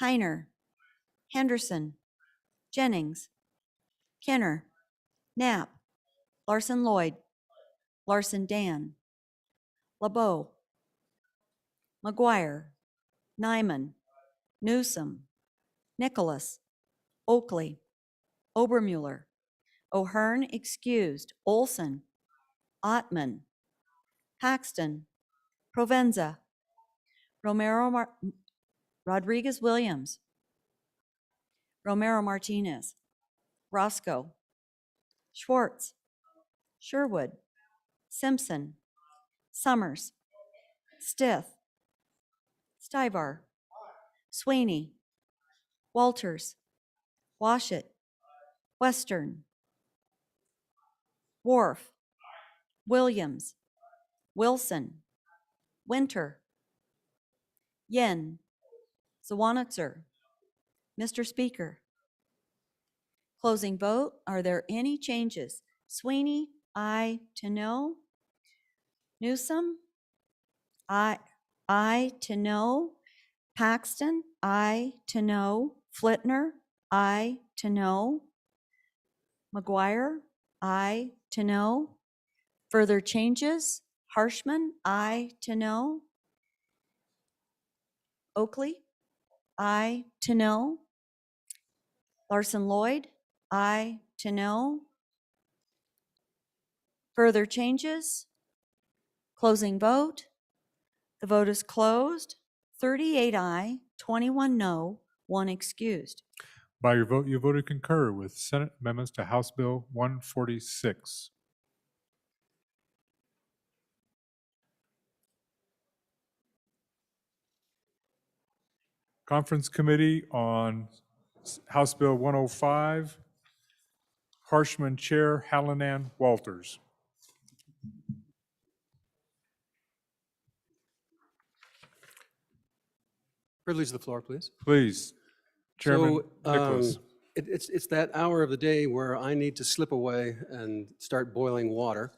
Heiner, Henderson, Jennings, Kenner, Knapp, Larson Lloyd, Larson Dan, LeBeau, McGuire, Nyman, Newsom, Nicholas, Oakley, Obermuller, O'Hearn excused. Olson, Ottman, Paxton, Provenza, Rodriguez Williams, Romero Martinez, Roscoe, Schwartz, Sherwood, Simpson, Summers, Stith, Stivar, Sweeney, Walters, Washit, Western, Wharf, Williams, Wilson, Winter, Yen, Zawanitzer. Mr. Speaker, closing vote. Are there any changes? Sweeney, aye to no. Newsom, aye to no. Paxton, aye to no. Flitner, aye to no. McGuire, aye to no. Further changes? Harshman, aye to no. Oakley, aye to no. Larson Lloyd, aye to no. Further changes? Closing vote. The vote is closed. 38 aye, 21 no, 1 excused. By your vote, you voted concur with Senate amendments to House Bill 146. Conference Committee on House Bill 105. Harshman Chair, Hallinan Walters. Privilege of the floor, please. Please, Chairman So, Nicholas. It's that hour of the day where I need to slip away and start boiling water.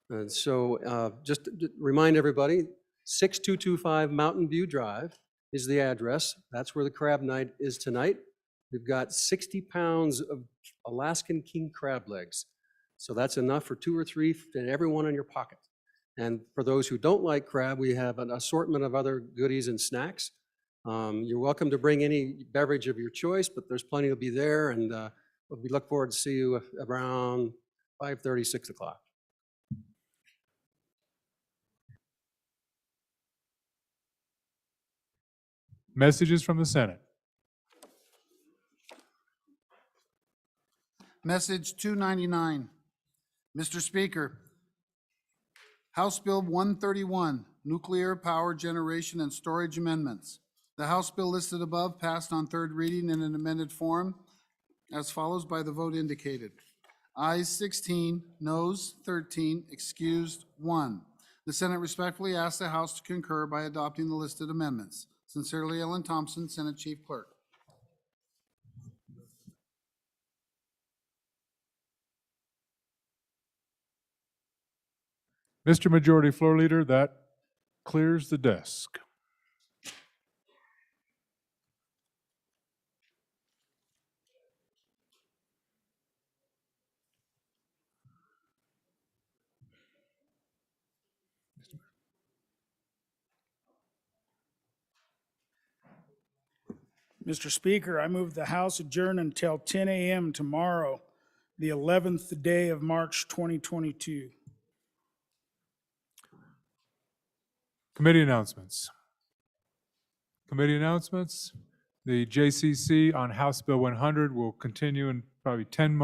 And so just to remind everybody, 6225 Mountain View Drive is the address. That's where the crab night is tonight. We've got 60 pounds of Alaskan king crab legs. So that's enough for 2 or 3 to everyone in your pocket. And for those who don't like crab, we have an assortment of other goodies and snacks. You're welcome to bring any beverage of your choice, but there's plenty to be there, and we look forward to see you around 5:30, 6 o'clock. Messages from the Senate. Message 299. Mr. Speaker, House Bill 131, Nuclear Power Generation and Storage Amendments. The House bill listed above passed on third reading in an amended form as follows by the vote indicated. Ayes 16, noes 13, excused 1. The Senate respectfully asks the House to concur by adopting the listed amendments. Sincerely, Ellen Thompson, Senate Chief Clerk. Mr. Majority Floor Leader, that clears the desk. Mr. Speaker, I move the House adjourn until 10 a.m. tomorrow, the 11th day of March 2022. Committee announcements. Committee announcements. The JCC on House Bill 100 will continue in probably 10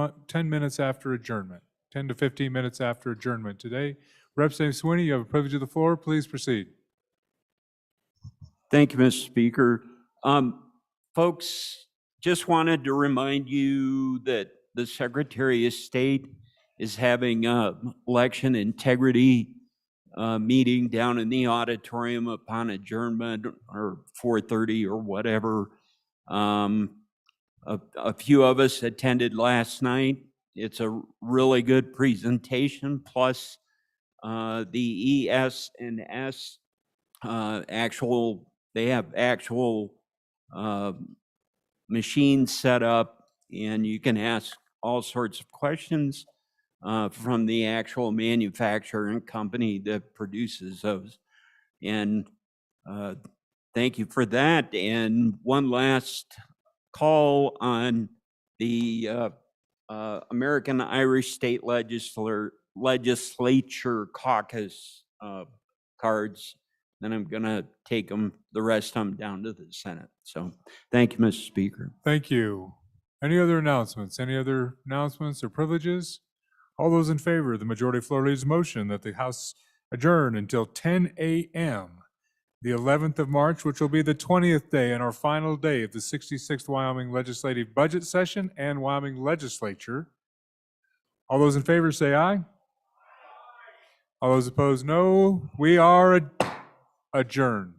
minutes after adjournment, 10 to 15 minutes after adjournment today. Representative Sweeney, you have a privilege of the floor. Please proceed. Thank you, Mr. Speaker. Folks, just wanted to remind you that the Secretary of State is having an election integrity meeting down in the auditorium upon adjournment or 4:30 or whatever. A few of us attended last night. It's a really good presentation, plus the ES&S they have actual machines set up, and you can ask all sorts of questions from the actual manufacturer and company that produces those. And thank you for that. And one last call on the American Irish State Legislature caucus cards. Then I'm going to take them, the rest of them, down to the Senate. So thank you, Mr. Speaker. Thank you. Any other announcements? Any other announcements or privileges? All those in favor of the majority floor leader's motion that the House adjourn until 10 a.m., the 11th of March, which will be the 20th day and our final day of the 66th Wyoming Legislative Budget Session and Wyoming Legislature. All those in favor say aye. All those opposed, no. We are adjourned.